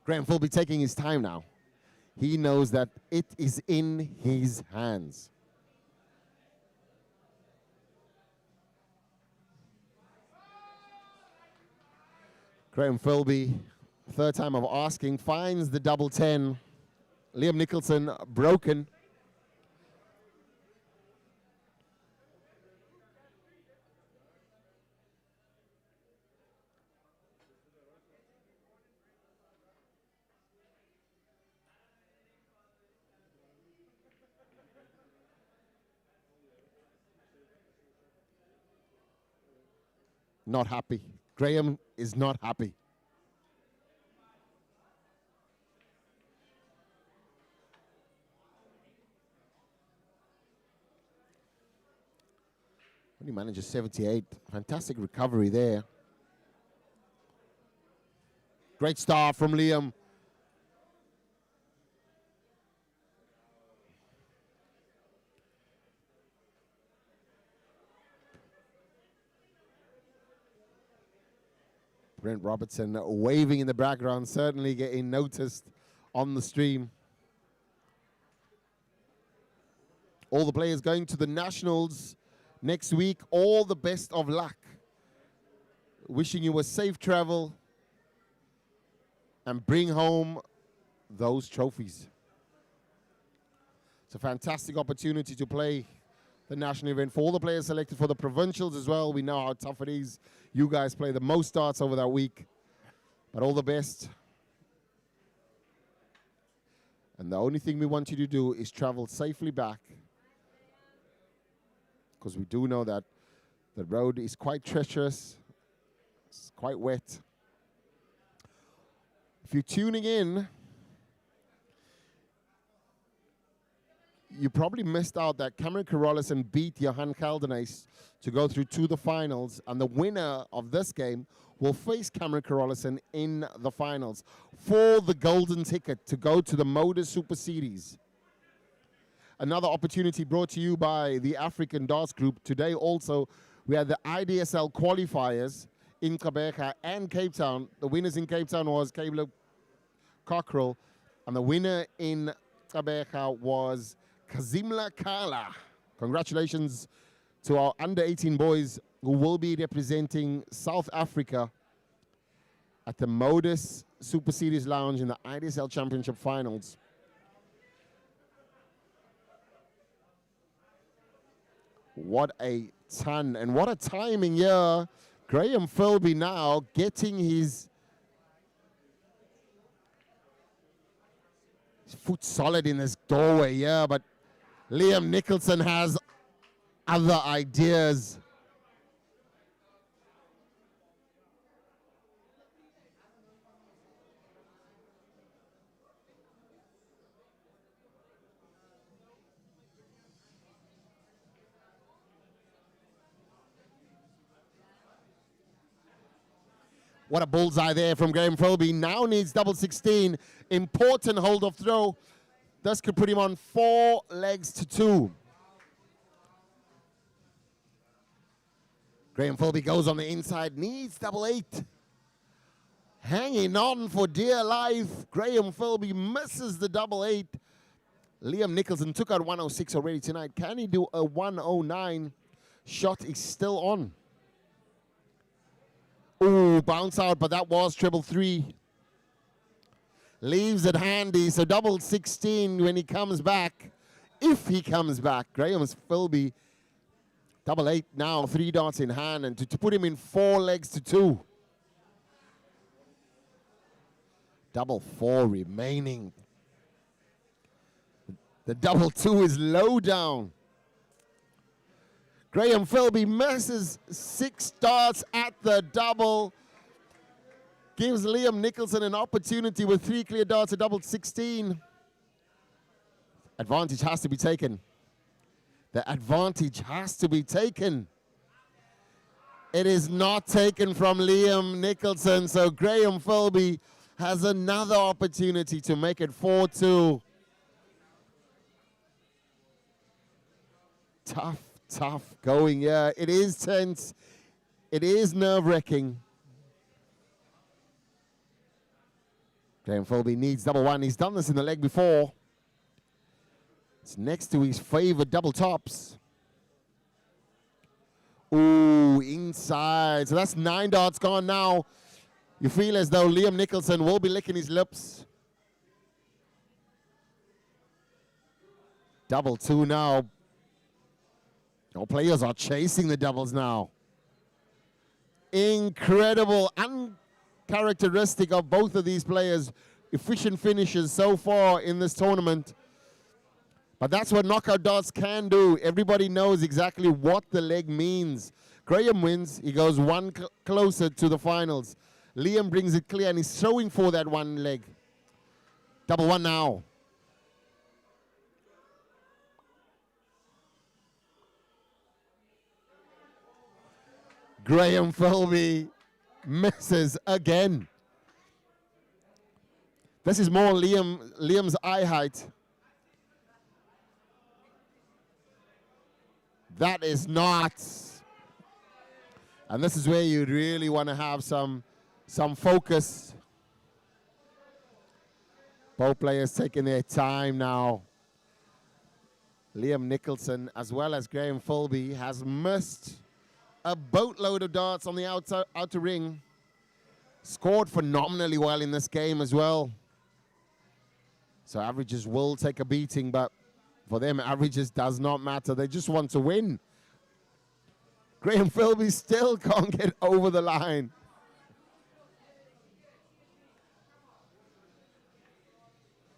Graham will be taking his time now. He knows that it is in his hands. Graham Philby, third time of asking, finds the double 10. Liam Nicholson broken. Not happy. Graham is not happy. Only manages 78. Fantastic recovery there. Great start from Liam. Brent Robertson waving in the background, certainly getting noticed on the stream. All the players going to the Nationals next week. All the best of luck. Wishing you a safe travel and bring home those trophies. It's a fantastic opportunity to play the national event for all the players selected for the provincials as well. We know how tough it is. You guys play the most starts over that week. But all the best. And the only thing we want you to do is travel safely back, because we do know that the road is quite treacherous. It's quite wet. If you're tuning in, you probably missed out that Cameron Carolison beat Johan Caldenes to go through to the finals, and the winner of this game will face Cameron Carolison in the finals for the golden ticket to go to the Moda Super Series. Another opportunity brought to you by the African Darts Group. Today also, we had the IDSL qualifiers in Gqeberha and Cape Town. The winners in Cape Town was Caleb Cockrell, and the winner in Gqeberha was Kazimla Kala. Congratulations to our under-18 boys who will be representing South Africa at the Modus Super Series Lounge in the IDSL Championship Finals. What a ton and what a timing here. Graham Philby now getting his foot solid in this doorway, yeah, but Liam Nicholson has other ideas. What a bullseye there from Graham Philby. Now needs double 16. Important hold of throw. This could put him on 4 legs to 2. Graham Philby goes on the inside, needs double 8. Hanging on for dear life. Graham Philby misses the double 8. Liam Nicholson took out 106 already tonight. Can he do a 109? Shot is still on. Ooh, bounce out, but that was treble 3. Leaves it handy, so double 16 when he comes back. If he comes back, Graham Philby, double 8 now, 3 darts in hand, and to put him in 4 legs to 2. Double 4 remaining. The double 2 is low down. Graham Philby misses 6 darts at the double. Gives Liam Nicholson an opportunity with 3 clear darts at double 16. Advantage has to be taken. The advantage has to be taken. It is not taken from Liam Nicholson, so Graham Philby has another opportunity to make it 4-2. Tough going, yeah. It is tense. It is nerve-wracking. Graham Philby needs double 1. He's done this in the leg before. It's next to his favorite double tops. Ooh, inside. So that's 9 darts gone now. You feel as though Liam Nicholson will be licking his lips. Double 2 now. Our players are chasing the doubles now. Incredible, uncharacteristic of both of these players. Efficient finishes so far in this tournament. But that's what knockout darts can do. Everybody knows exactly what the leg means. Graham wins. He goes 1 closer to the finals. Liam brings it clear, and he's throwing for that 1 leg. Double 1 now. Graham Philby misses again. This is more Liam's eye height. That is not. And this is where you really want to have some focus. Both players taking their time now. Liam Nicholson, as well as Graham Philby, has missed a boatload of darts on the outer ring. Scored phenomenally well in this game as well. So averages will take a beating, but for them, averages does not matter. They just want to win. Graham Philby still can't get over the line.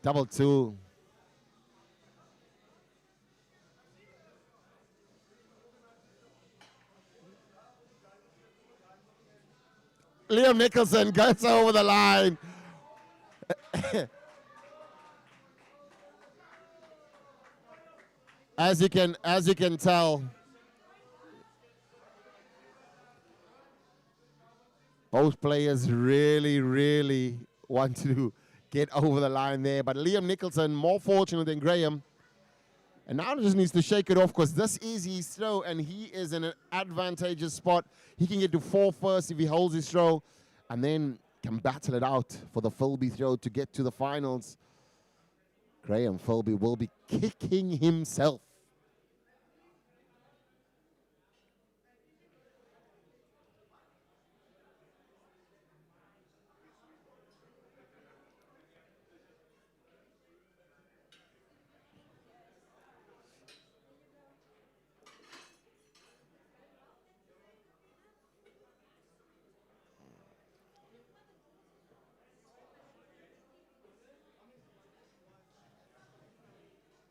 Double 2. Liam Nicholson gets over the line. As you can tell, both players really want to get over the line there. But Liam Nicholson more fortunate than Graham. And now just needs to shake it off, because this is his throw and he is in an advantageous spot. He can get to 4 first if he holds his throw, and then can battle it out for the Philby throw to get to the finals. Graham Philby will be kicking himself.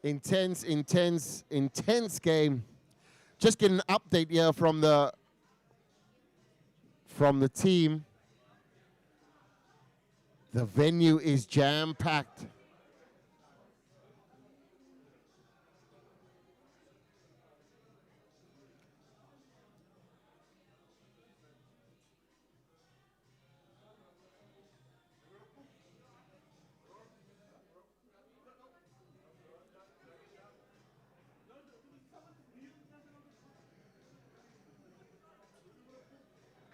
Intense game. Just get an update here from the team. The venue is jam-packed.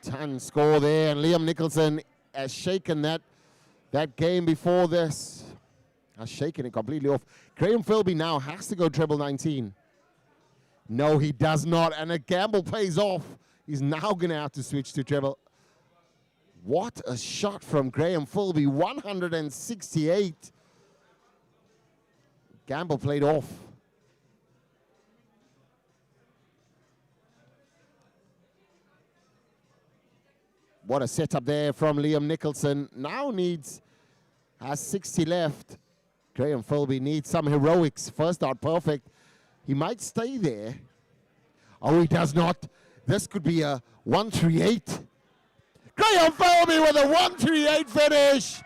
ton score there, and Liam Nicholson has shaken that game before this. Has shaken it completely off. Graham Philby now has to go treble 19. No, he does not, and a gamble pays off. He's now going to have to switch to treble. What a shot from Graham Philby, 168. Gamble played off. What a setup there from Liam Nicholson. Now has 60 left. Graham Philby needs some heroics. First out perfect. He might stay there. Oh, he does not. This could be a 138. Graham Philby with a 138 finish.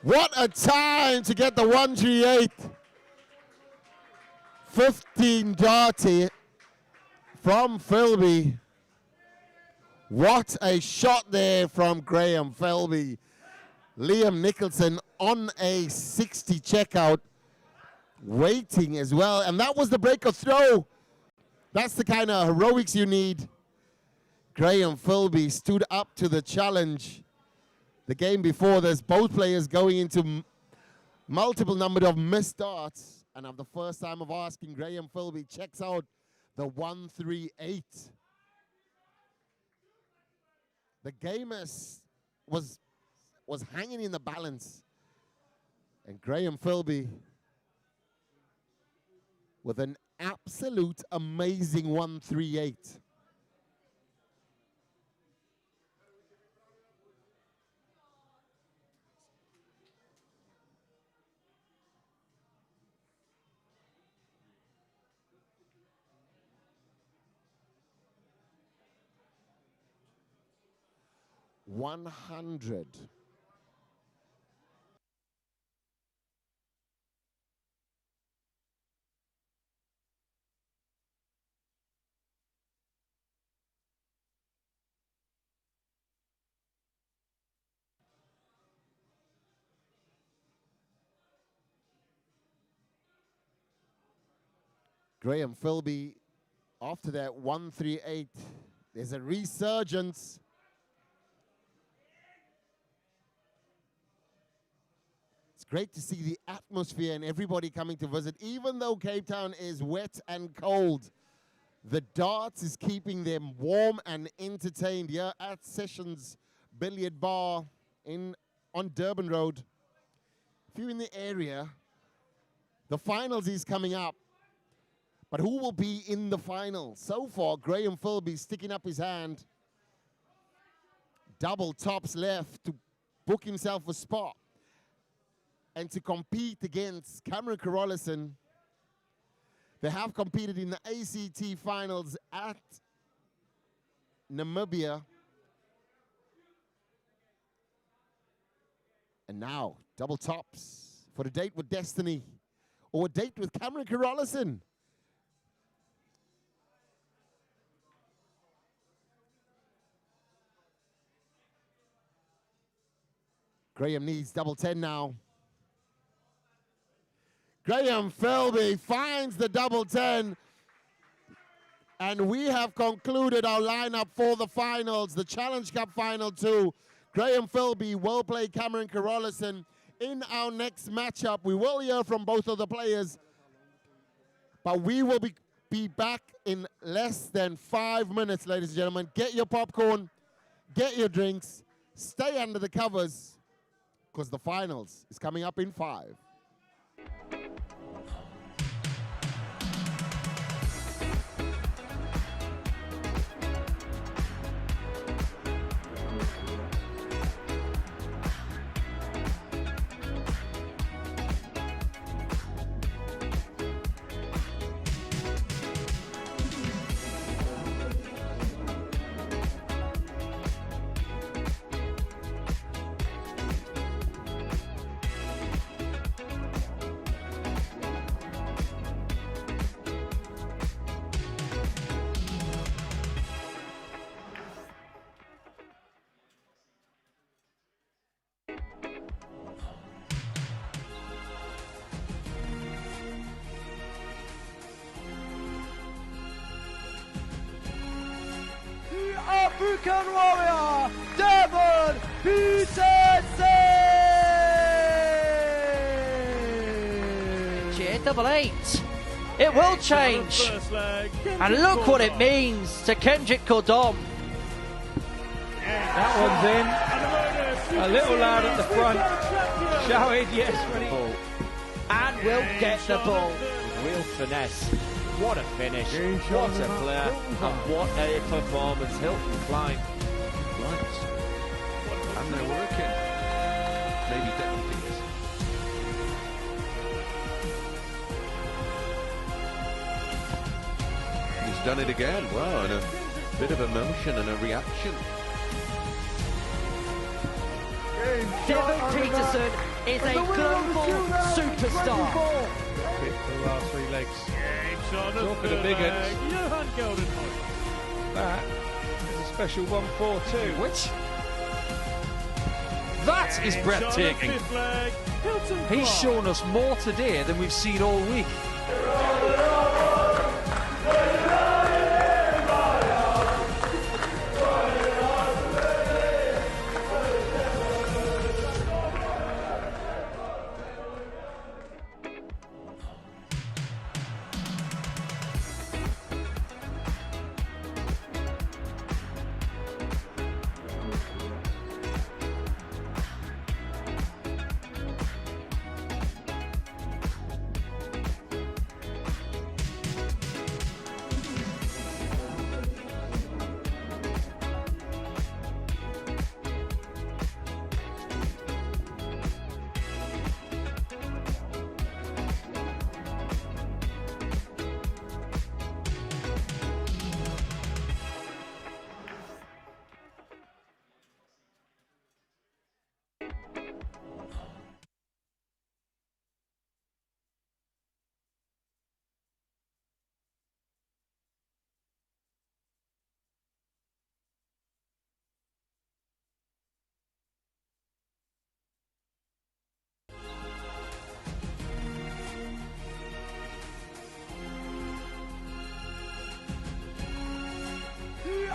What a time to get the 138. 15 dirty from Philby. What a shot there from Graham Philby. Liam Nicholson on a 60 checkout, waiting as well. And that was the break of throw. That's the kind of heroics you need. Graham Philby stood up to the challenge. The game before this, both players going into multiple number of missed starts. And of the first time of asking, Graham Philby checks out the 138. The game was hanging in the balance. And Graham Philby with an absolute amazing 138. $100. Graham Philby, after that 138, there's a resurgence. It's great to see the atmosphere and everybody coming to visit. Even though Cape Town is wet and cold, the darts is keeping them warm and entertained here at Sessions Billiard Bar on Durban Road. If you're in the area, the finals is coming up. But who will be in the final? So far, Graham Philby sticking up his hand. Double tops left to book himself a spot and to compete against Cameron Carolison. They have competed in the ACT finals at Namibia. And now, double tops for a date with Destiny or a date with Cameron Carolison. Graham needs double 10 now. Graham Philby finds the double 10. And we have concluded our lineup for the finals, the Challenge Cup Final 2. Graham Philby will play Cameron Carolison in our next matchup. We will hear from both of the players, but we will be back in less than 5 minutes, ladies and gentlemen. Get your popcorn, get your drinks, stay under the covers, because the finals is coming up in 5. African warrior, Devon Peterson! Cheer, 8-8. It will change. And look what it means to Kendrick Cordom. That one's in. A little loud at the front. Shouted yes when he... And will get the ball with real finesse. What a finish, what a player, and what a performance. Hilton Klein. Right. And they're working. Maybe Devon Peterson. He's done it again. Wow, and a bit of emotion and a reaction. Devon Peterson is a global superstar. Hit the last 3 legs. Talking of big uns. That is a special 1-4-2. Which? That is breathtaking. He's shown us more today than we've seen all week.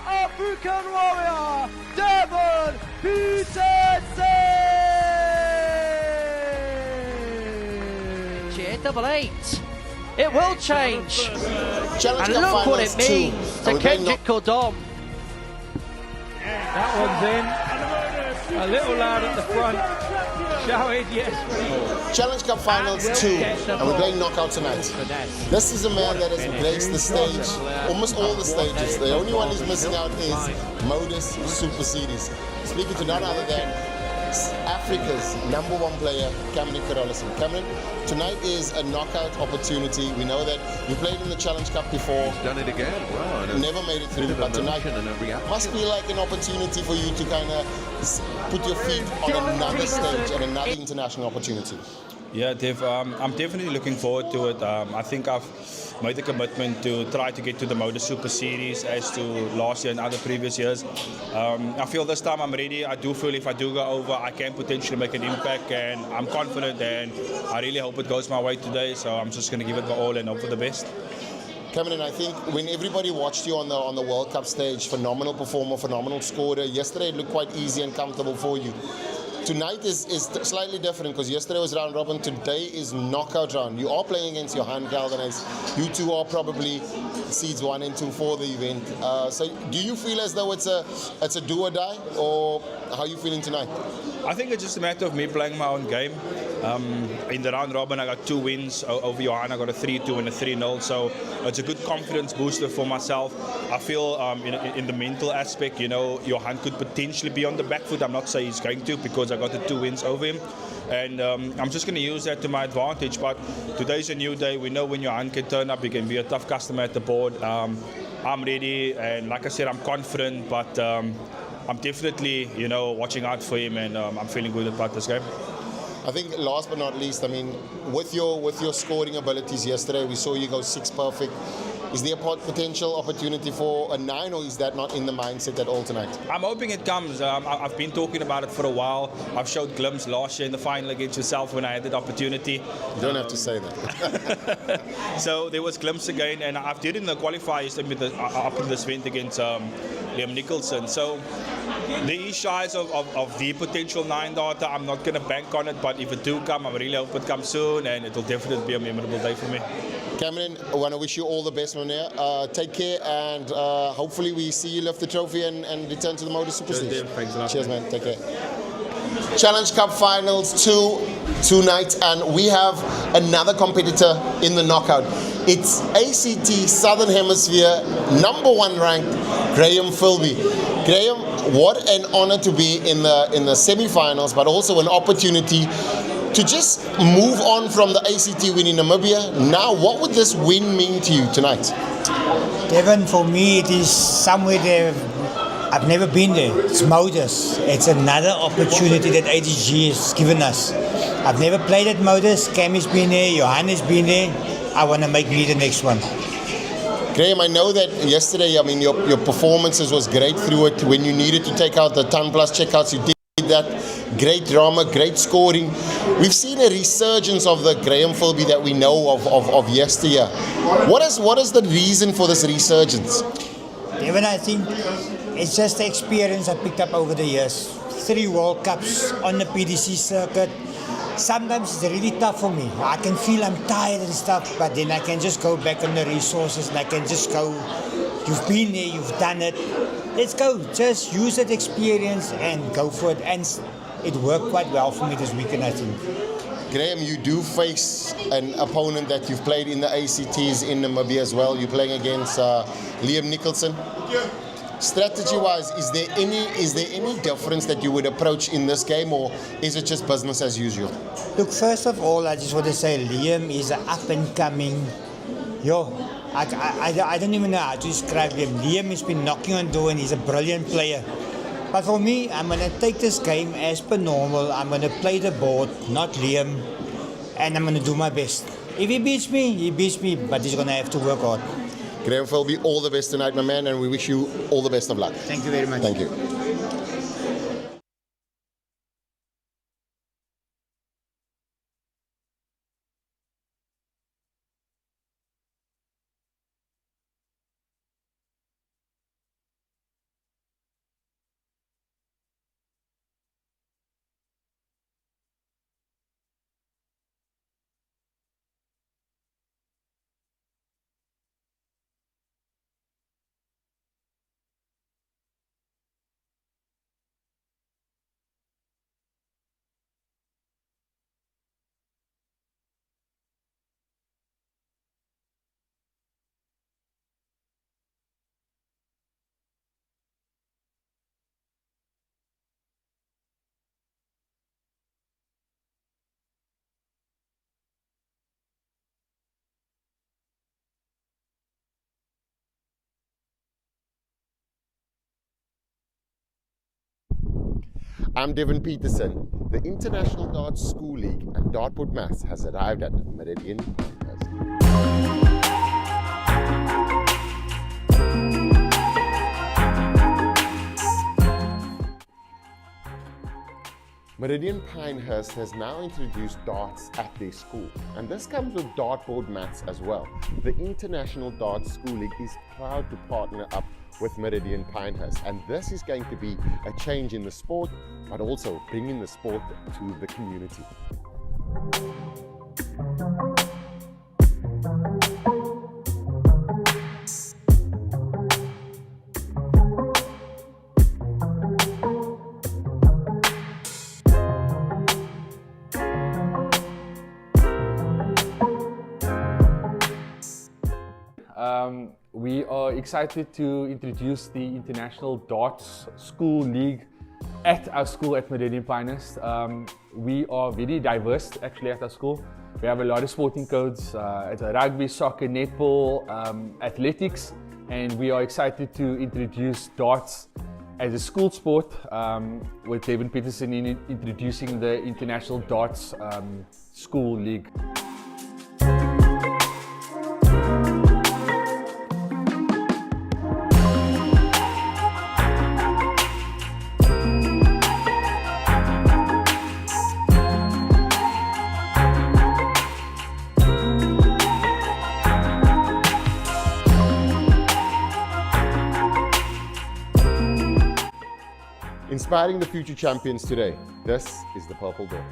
African warrior, Devon Peterson! Cheer, 8-8. It will change. Challenge And Cup look what it Finals 2. means to And we're playing Kendrick Cordom. That one's in. A little loud at the front. Shouted yes when he... Challenge Cup Finals 2, and we're playing knockout tonight. This is a man that has graced the stage, almost all the stages. The only one who's missing out is Modus Super Series. Speaking to none other than Africa's #1 player, Cameron Carolison. Cameron, tonight is a knockout opportunity. We know that you played in the Challenge Cup before. He's done it again. Wow, and a Never made it through, bit of but tonight emotion and a reaction. must be like an opportunity for you to kind of put your feet on another stage and another international opportunity. Yeah, Dev, I'm definitely looking forward to it. I think I've made the commitment to try to get to the Motor Super Series as to last year and other previous years. I feel this time I'm ready. I do feel if I do go over, I can potentially make an impact, and I'm confident, and I really hope it goes my way today. So I'm just going to give it my all and hope for the best. Cameron, I think when everybody watched you on the World Cup stage, phenomenal performer, phenomenal scorer. Yesterday it looked quite easy and comfortable for you. Tonight is slightly different because yesterday was round robin. Today is knockout round. You are playing against Johan Galvanez. You two are probably seeds 1 and 2 for the event. So do you feel as though it's a do or die, or how are you feeling tonight? I think it's just a matter of me playing my own game. In the round robin, I got 2 wins over Johan. I got a 3-2 and a 3-0. So it's a good confidence booster for myself. I feel in the mental aspect, you know, Johan could potentially be on the back foot. I'm not saying he's going to, because I got the 2 wins over him. And I'm just going to use that to my advantage. But today's a new day. We know when Johan can turn up, he can be a tough customer at the board. I'm ready, and like I said, I'm confident, but I'm definitely, you know, watching out for him, and I'm feeling good about this game. I think last but not least, I mean, with your scoring abilities yesterday, we saw you go 6 perfect. Is there a potential opportunity for a 9, or is that not in the mindset at all tonight? I'm hoping it comes. I've been talking about it for a while. I've showed glimpses last year in the final against yourself when I had that opportunity. You don't have to say that. So there was glimpse again, and I've did in the qualifiers up in this event against Liam Nicholson. So there is shies of the potential 9 data. I'm not going to bank on it, but if it do come, I really hope it comes soon, and it will definitely be a memorable day for me. Cameron, I want to wish you all the best, man. Take care, and hopefully we see you lift the trophy and return to the Motor Super Series. Thanks a lot. Cheers, man. Take care. Challenge Cup Finals 2 tonight, and we have another competitor in the knockout. It's ACT Southern Hemisphere #1 ranked Graham Philby. Graham, what an honor to be in the semi-finals, but also an opportunity to just move on from the ACT win in Namibia. Now, what would this win mean to you tonight? Devon, for me, it is somewhere there. I've never been there. It's Modus. It's another opportunity that ADG has given us. I've never played at Modus. Cam has been there. Johan has been there. I want to make me the next one. Graham, I know that yesterday, I mean, your performances was great through it. When you needed to take out the ton plus checkouts, you did that. Great drama, great scoring. We've seen a resurgence of the Graham Philby that we know of yesteryear. What is the reason for this resurgence? Devon, I think it's just the experience I picked up over the years. 3 World Cups on the PDC circuit. Sometimes it's really tough for me. I can feel I'm tired and stuff, but then I can just go back on the resources and I can just go, you've been there, you've done it. Let's go. Just use that experience and go for it. And it worked quite well for me this weekend, I think. Graham, you do face an opponent that you've played in the ACTs in Namibia as well. You're playing against Liam Nicholson. Strategy-wise, is there any difference that you would approach in this game, or is it just business as usual? Look, first of all, I just want to say Liam is an up-and-coming. I don't even know how to describe him. Liam has been knocking on door and he's a brilliant player. But for me, I'm going to take this game as per normal. I'm going to play the board, not Liam, and I'm going to do my best. If he beats me, but he's going to have to work hard. Graham Philby, all the best tonight, my man, and we wish you all the best of luck. Thank you very much. Thank you. I'm Devon Peterson. The International Darts School League and Dartboard Maths has arrived at Meridian. Meridian Pinehurst has now introduced darts at their school, and this comes with Dartboard Maths as well. The International Darts School League is proud to partner up with Meridian Pinehurst, and this is going to be a change in the sport, but also bringing the sport to the community. We are excited to introduce the International Darts School League at our school at Meridian Pinehurst. We are very diverse actually at our school. We have a lot of sporting codes, it's rugby, soccer, netball, athletics, and we are excited to introduce darts as a school sport with Devon Peterson introducing the International Darts School League. inspiring the future champions today. This is the Purple Door.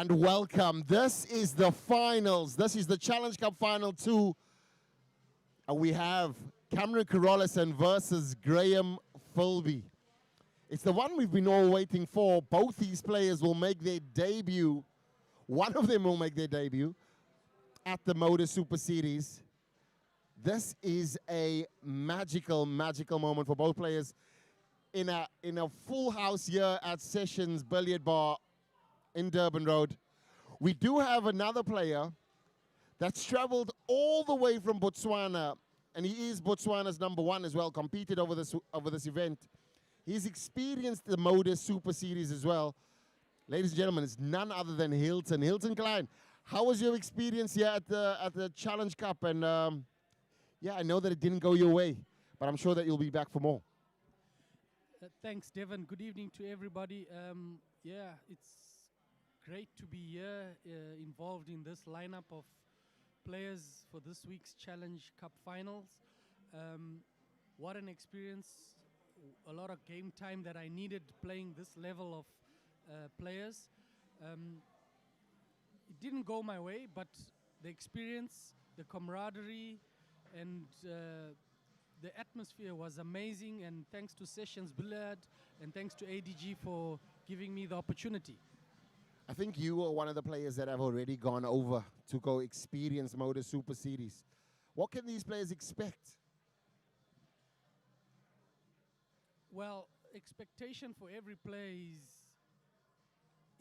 And welcome. This is the finals. This is the Challenge Cup Final 2. And we have Cameron Carolison versus Graham Philby. It's the one we've been all waiting for. Both these players will make their debut. One of them will make their debut at the Motor Super Series. This is a magical, magical moment for both players in a full house here at Sessions Billiard Bar in Durban Road. We do have another player that's traveled all the way from Botswana, and he is Botswana's #1 as well, competed over this event. He's experienced the Motor Super Series as well. Ladies and gentlemen, it's none other than Hilton. Hilton Klein, how was your experience here at the Challenge Cup? And yeah, I know that it didn't go your way, but I'm sure that you'll be back for more. Thanks, Devon. Good evening to everybody. Yeah, it's great to be here, involved in this lineup of players for this week's Challenge Cup Finals. What an experience. A lot of game time that I needed playing this level of players. It didn't go my way, but the experience, the camaraderie, and the atmosphere was amazing. And thanks to Sessions Billiard and thanks to ADG for giving me the opportunity. I think you are one of the players that have already gone over to go experience Motor Super Series. What can these players expect? Well, expectation for every player is,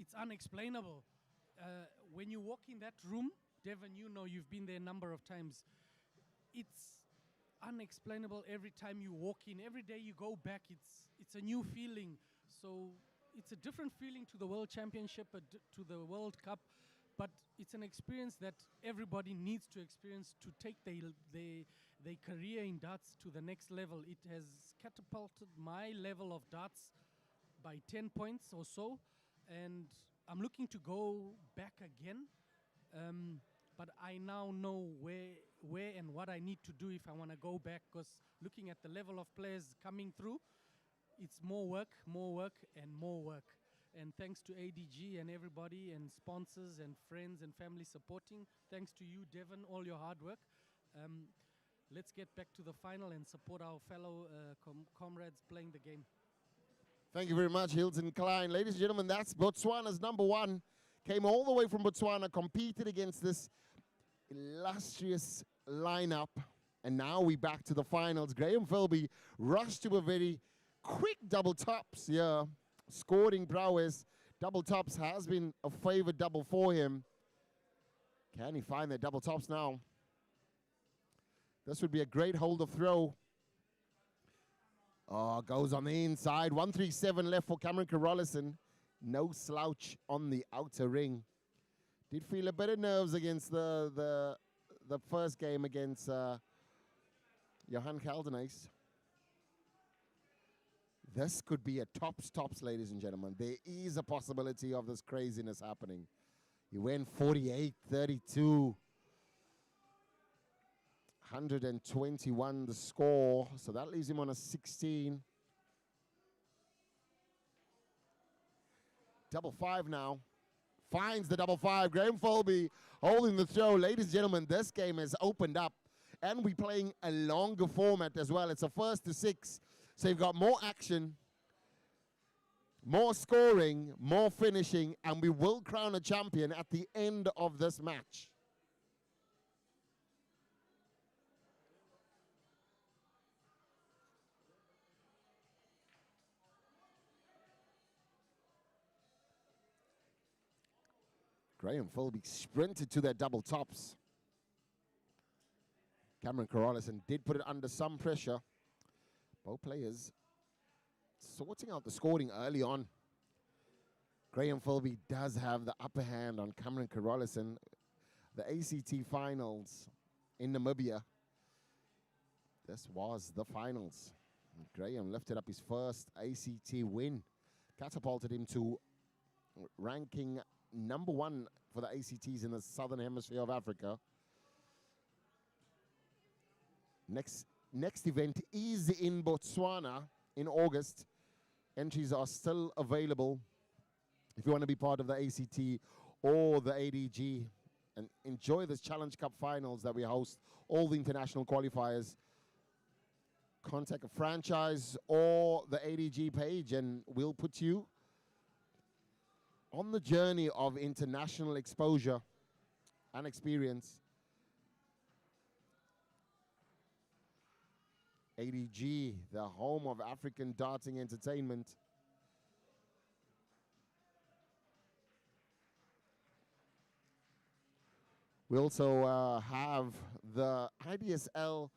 it's unexplainable. When you walk in that room, Devon, you know, you've been there a number of times. It's unexplainable every time you walk in. Every day you go back, it's a new feeling. So it's a different feeling to the World Championship, to the World Cup, but it's an experience that everybody needs to experience to take their career in darts to the next level. It has catapulted my level of darts by 10 points or so, and I'm looking to go back again. But I now know where and what I need to do if I want to go back, because looking at the level of players coming through, it's more work, and more work. And thanks to ADG and everybody and sponsors and friends and family supporting. Thanks to you, Devon, all your hard work. Let's get back to the final and support our fellow comrades playing the game. Thank you very much, Hilton Klein. Ladies and gentlemen, that's Botswana's #1. Came all the way from Botswana, competed against this illustrious lineup. And now we're back to the finals. Graham Philby rushed to a very quick double tops here. Scoring prowess. Double tops has been a favorite double for him. Can he find the double tops now? This would be a great hold of throw. Oh, goes on the inside. 137 left for Cameron Carolison. No slouch on the outer ring. Did feel a bit of nerves against the first game against Johan Geldenhuys. This could be a tops, ladies and gentlemen. There is a possibility of this craziness happening. He went 48-32. 121 the score, so that leaves him on a 16. Double five now. Finds the double five. Graham Philby holding the throw. Ladies and gentlemen, this game has opened up, and we're playing a longer format as well. It's a 1st to 6, so you've got more action, more scoring, more finishing, and we will crown a champion at the end of this match. Graham Philby sprinted to their double tops. Cameron Carolison did put it under some pressure. Both players sorting out the scoring early on. Graham Philby does have the upper hand on Cameron Carolison. The ACT finals in Namibia. This was the finals. Graham lifted up his first ACT win. Catapulted him to ranking #1 for the ACTs in the southern hemisphere of Africa. Next event is in Botswana in August. Entries are still available if you want to be part of the ACT or the ADG, and enjoy this Challenge Cup finals that we host all the international qualifiers, contact a franchise or the ADG page and we'll put you on the journey of international exposure and experience. ADG, the home of African darting entertainment. We also have the IDSL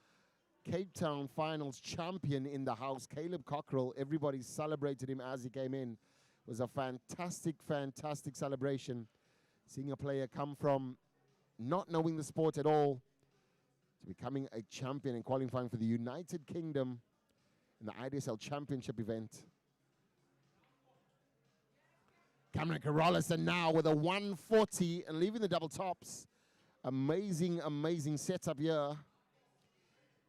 Cape Town Finals champion in the house, Caleb Cockrell. Everybody celebrated him as he came in. It was a fantastic, fantastic celebration. Seeing a player come from not knowing the sport at all to becoming a champion and qualifying for the United Kingdom in the IDSL Championship event. Cameron Carolison now with a 140 and leaving the double tops. Amazing, amazing setup here.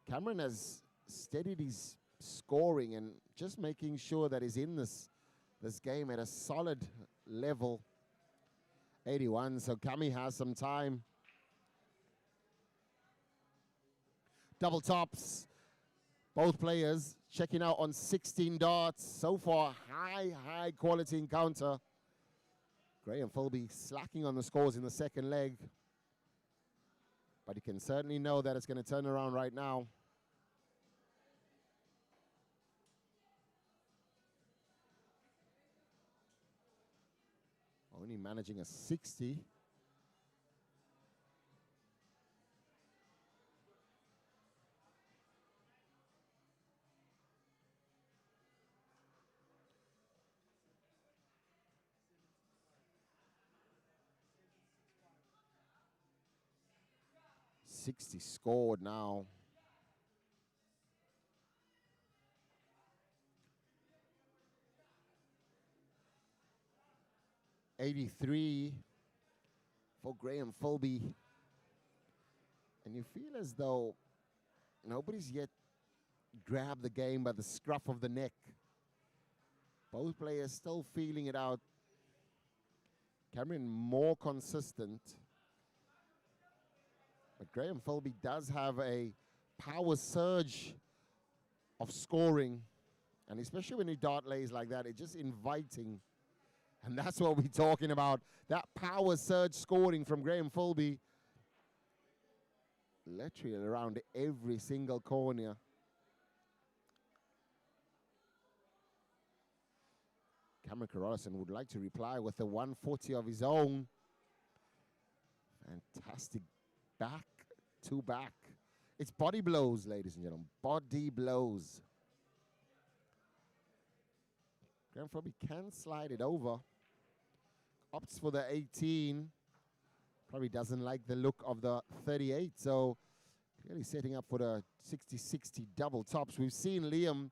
Cameron has steadied his scoring and just making sure that he's in this game at a solid level. 81, so Cami has some time. Double tops. Both players checking out on 16 darts. So far, high quality encounter. Graham Philby slacking on the scores in the second leg. But you can certainly know that it's going to turn around right now. Only managing a 60. .60 scored now. .83 for Graham Philby. And you feel as though nobody's yet grabbed the game by the scruff of the neck. Both players still feeling it out. Cameron more consistent. But Graham Philby does have a power surge of scoring. And especially when he dart lays like that, it's just inviting. And that's what we're talking about. That power surge scoring from Graham Philby. Literally around every single corner. Cameron Carolison would like to reply with a 140 of his own. Fantastic back to back. It's body blows, ladies and gentlemen. Body blows. Graham Philby can slide it over. Opts for the 18. Probably doesn't like the look of the 38. So clearly setting up for the 60-60 double tops. We've seen Liam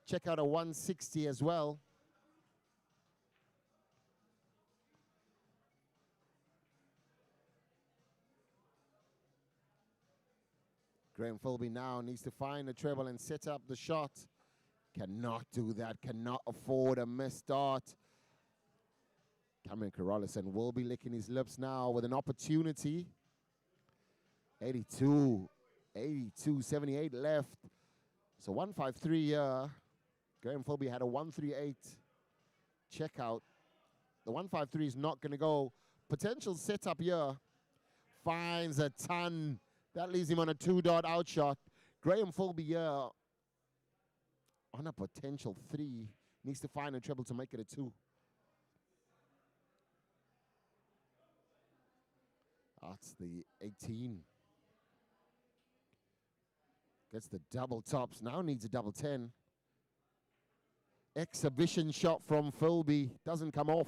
check out a 160 as well. Graham Philby now needs to find a treble and set up the shot. Cannot do that, cannot afford a missed dart. Cameron Carolison will be licking his lips now with an opportunity. 82, 78 left. So 153 here. Graham Philby had a 138 checkout. The 153 is not going to go. Potential setup here. Finds a ton. That leaves him on a 2-dot outshot. Graham Philby here on a potential 3. Needs to find a treble to make it a 2. That's the 18. Gets the double tops. Now needs a double 10. Exhibition shot from Philby. Doesn't come off.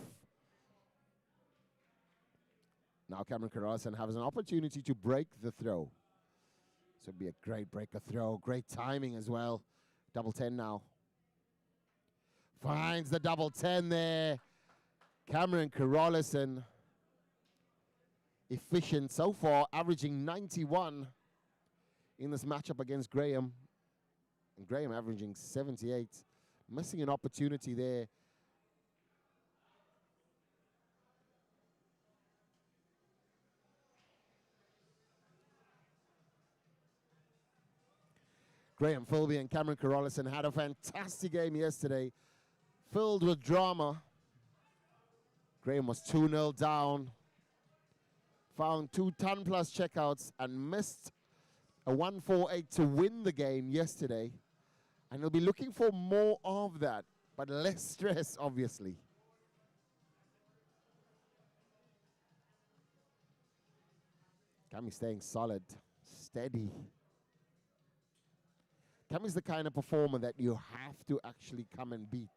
Now Cameron Carolison has an opportunity to break the throw. This would be a great breaker throw. Great timing as well. Double 10 now. Finds the double 10 there. Cameron Carolison. Efficient so far, averaging 91 in this matchup against Graham. And Graham averaging 78. Missing an opportunity there. Graham Philby and Cameron Carolison had a fantastic game yesterday, filled with drama. Graham was 2-0 down, found 2 ton-plus checkouts and missed a 148 to win the game yesterday. And he'll be looking for more of that, but less stress, obviously. Cami staying solid, steady. Cami's the kind of performer that you have to actually come and beat.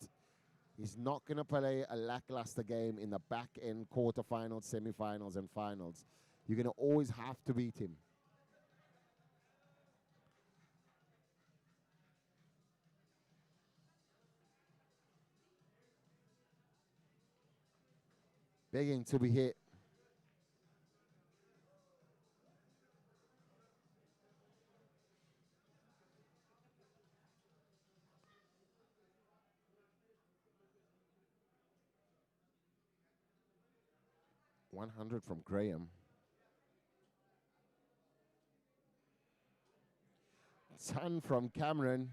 He's not going to play a lackluster game in the back end, quarterfinals, semifinals, and finals. You're going to always have to beat him. Begging to be hit. $100 from Graham. Ton from Cameron.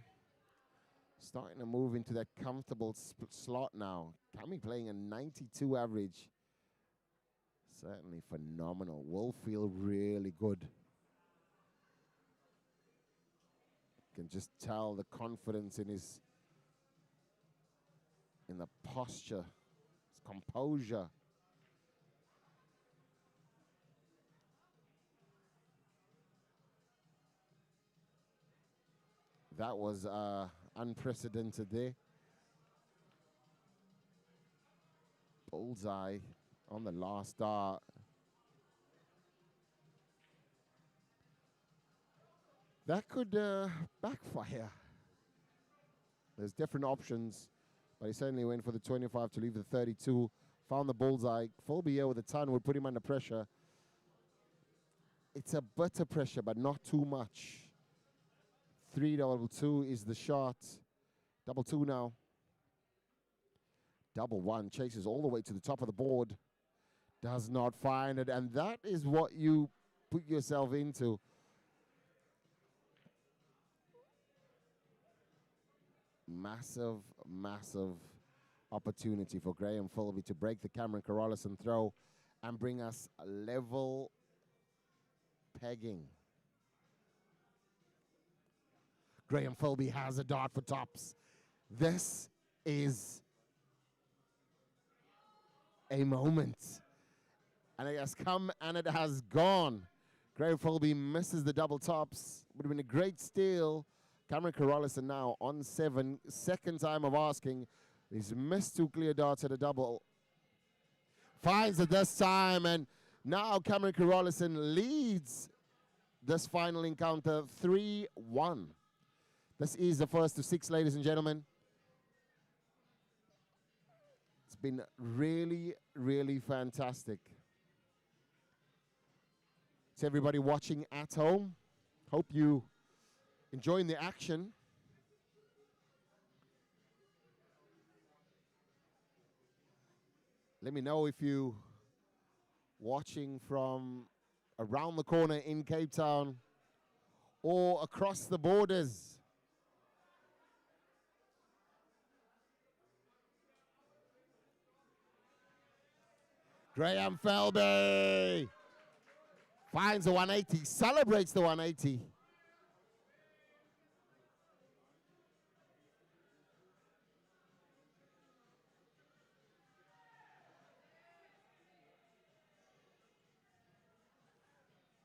Starting to move into that comfortable slot now. Cami playing a 92 average. Certainly phenomenal. Will feel really good. Can just tell the confidence in the posture, his composure. That was unprecedented there. Bullseye on the last dart. That could backfire. There's different options, but he certainly went for the 25 to leave the 32. Found the bullseye. Philby here with a ton would put him under pressure. It's a bit of pressure, but not too much. 3-2 is the shot. 2-2 now. 1-1 chases all the way to the top of the board. Does not find it, and that is what you put yourself into. Massive, massive opportunity for Graham Philby to break the Cameron Carolison throw and bring us a level pegging. Graham Philby has a dart for tops. This is a moment. And it has come and it has gone. Graham Philby misses the double tops. Would have been a great steal. Cameron Carolison now on 7. Second time of asking. He's missed 2 clear darts at a double. Finds it this time, and now Cameron Carolison leads this final encounter 3-1. This is the first of 6, ladies and gentlemen. It's been really, really fantastic. To everybody watching at home, hope you enjoying the action. Let me know if you watching from around the corner in Cape Town or across the borders. Graham Philby finds the 180, celebrates the 180.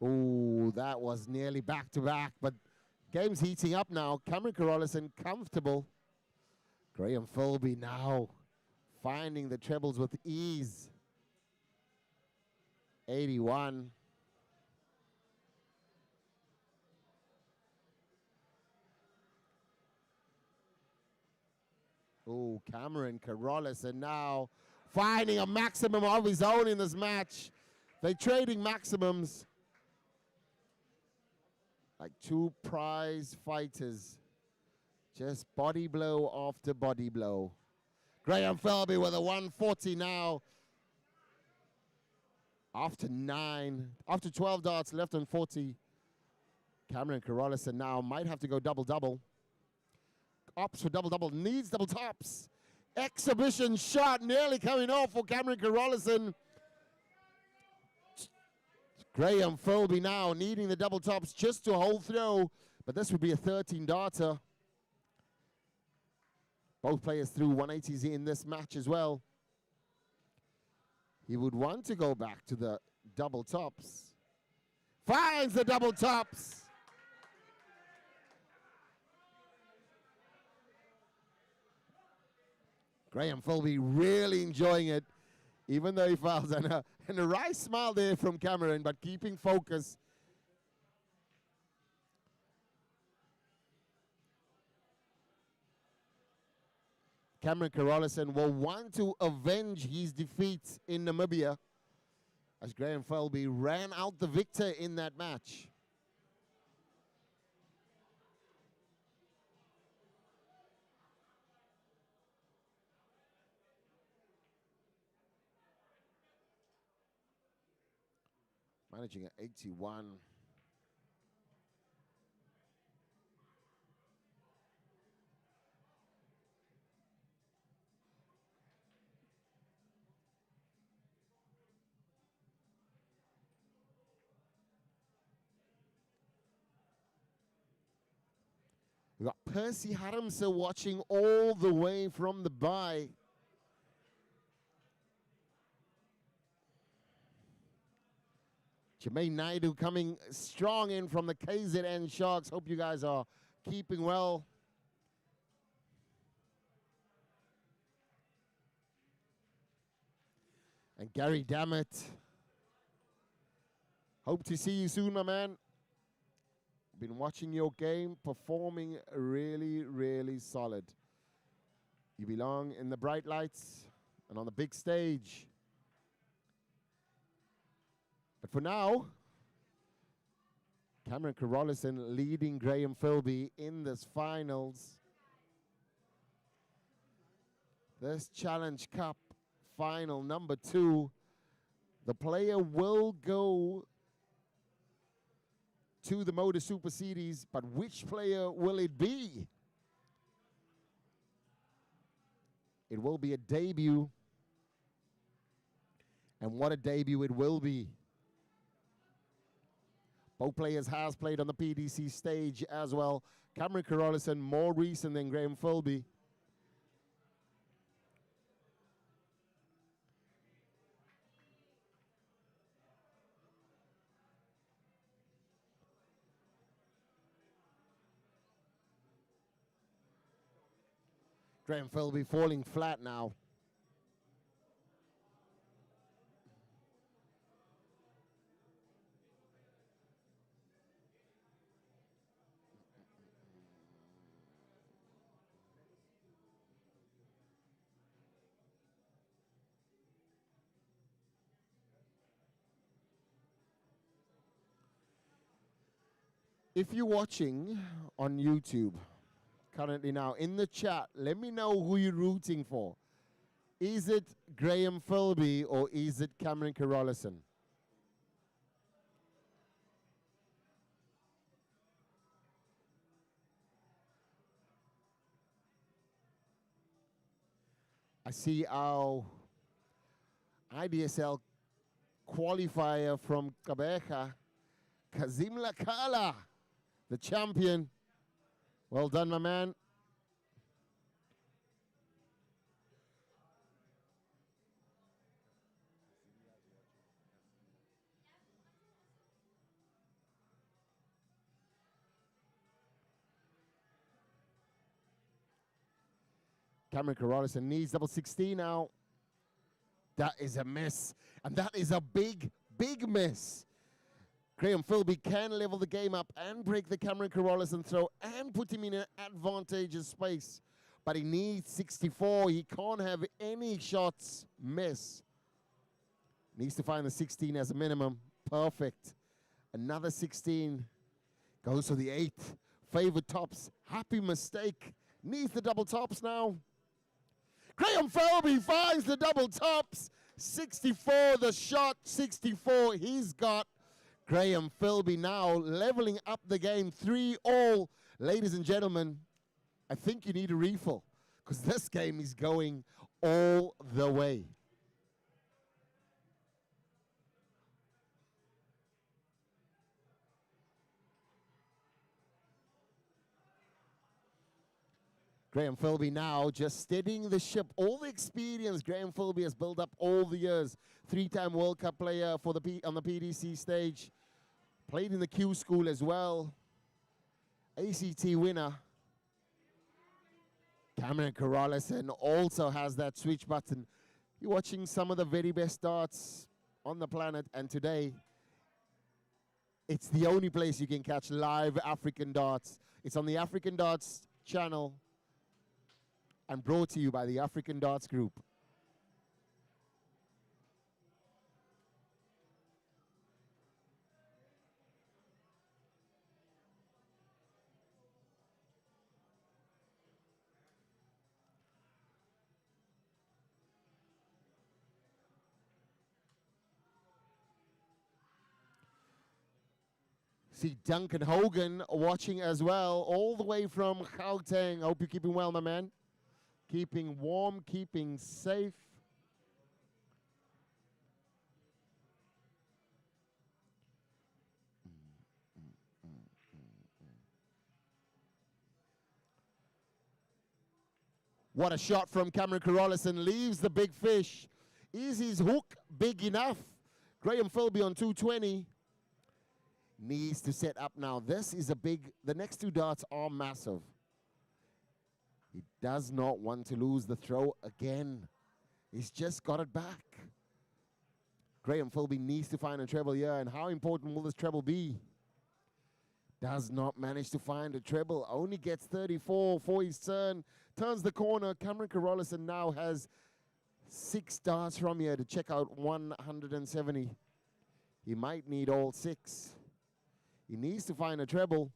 Ooh, that was nearly back-to-back, but game's heating up now. Cameron Carolison comfortable. Graham Philby now finding the trebles with ease. 81. Oh, Cameron Carolison now finding a maximum of his own in this match. They're trading maximums. Like 2 prize fighters. Just body blow after body blow. Graham Philby with a 140 now. After 12 darts left on 40. Cameron Carolison now might have to go double-double. Opts for double-double, needs double tops. Exhibition shot nearly coming off for Cameron Carolison. Graham Philby now needing the double tops just to hold through, but this would be a 13-darter. Both players threw 180s in this match as well. He would want to go back to the double tops. Finds the double tops. Graham Philby really enjoying it, even though he fouls. And a wry smile there from Cameron, but keeping focus. Cameron Carolison will want to avenge his defeat in Namibia, as Graham Philby ran out the victor in that match. Managing at 81. We've got Percy Harmse watching all the way from the bye. Jermaine Naidu coming strong in from the KZN Sharks. Hope you guys are keeping well. And Gary Dammit. Hope to see you soon, my man. Been watching your game, performing really, really solid. You belong in the bright lights and on the big stage. But for now, Cameron Carolison leading Graham Philby in this finals. This Challenge Cup final number 2. The player will go to the Motor Super Series, but which player will it be? It will be a debut. And what a debut it will be. Both players has played on the PDC stage as well. Cameron Carolison more recent than Graham Philby. Graham Philby falling flat now. If you're watching on YouTube currently now, in the chat, let me know who you're rooting for. Is it Graham Philby or is it Cameron Carolison? I see our IDSL qualifier from Kabeja, Kazim Lakala, the champion. Well done, my man. Cameron Carolison needs double 16 now. That is a miss. And that is a big, big miss. Graham Philby can level the game up and break the Cameron Carolison throw and put him in an advantageous space. But he needs 64. He can't have any shots miss. Needs to find the 16 as a minimum. Perfect. Another 16. Goes for the 8. Favored tops. Happy mistake. Needs the double tops now. Graham Philby finds the double tops. 64 the shot. 64 he's got. Graham Philby now leveling up the game 3-all. Ladies and gentlemen, I think you need a refill because this game is going all the way. Graham Philby now just steadying the ship. All the experience Graham Philby has built up all the years. 3-time World Cup player for on the PDC stage. Played in the Q school as well. ACT winner. Cameron Carolison also has that switch button. You're watching some of the very best darts on the planet, and today it's the only place you can catch live African darts. It's on the African Darts channel and brought to you by the African Darts Group. See Duncan Hogan watching as well, all the way from Gauteng. Hope you're keeping well, my man. Keeping warm, keeping safe. What a shot from Cameron Carolison. Leaves the big fish. Is his hook big enough? Graham Philby on 220. Needs to set up now. This is a big, the next two darts are massive. He does not want to lose the throw again. He's just got it back. Graham Philby needs to find a treble here, and how important will this treble be? Does not manage to find a treble. Only gets 34 for his turn. Turns the corner. Cameron Carolison now has 6 darts from here to check out 170. He might need all 6. He needs to find a treble.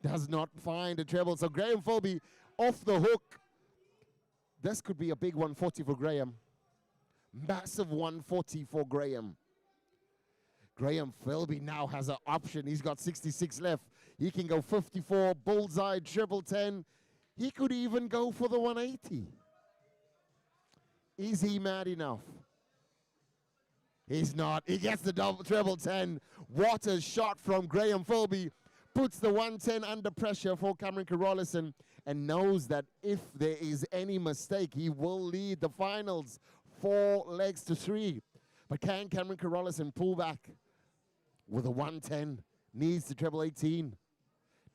Does not find a treble. So Graham Philby off the hook. This could be a big 140 for Graham. Massive 140 for Graham. Graham Philby now has an option. He's got 66 left. He can go 54, bullseye, triple 10. He could even go for the 180. Is he mad enough? He's not. He gets the double treble 10. What a shot from Graham Philby. Puts the 110 under pressure for Cameron Carolison and knows that if there is any mistake, he will lead the finals 4 legs to 3. But can Cameron Carolison pull back with a 110? Needs the treble 18.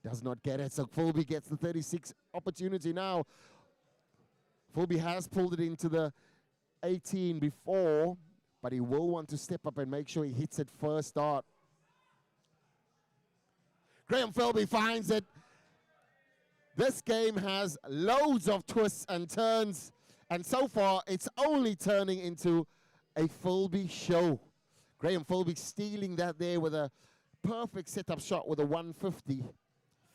Does not get it. So Philby gets the 36 opportunity now. Philby has pulled it into the 18 before, but he will want to step up and make sure he hits it first start. Graham Philby finds it. This game has loads of twists and turns, and so far it's only turning into a Philby show. Graham Philby stealing that there with a perfect setup shot with a 150.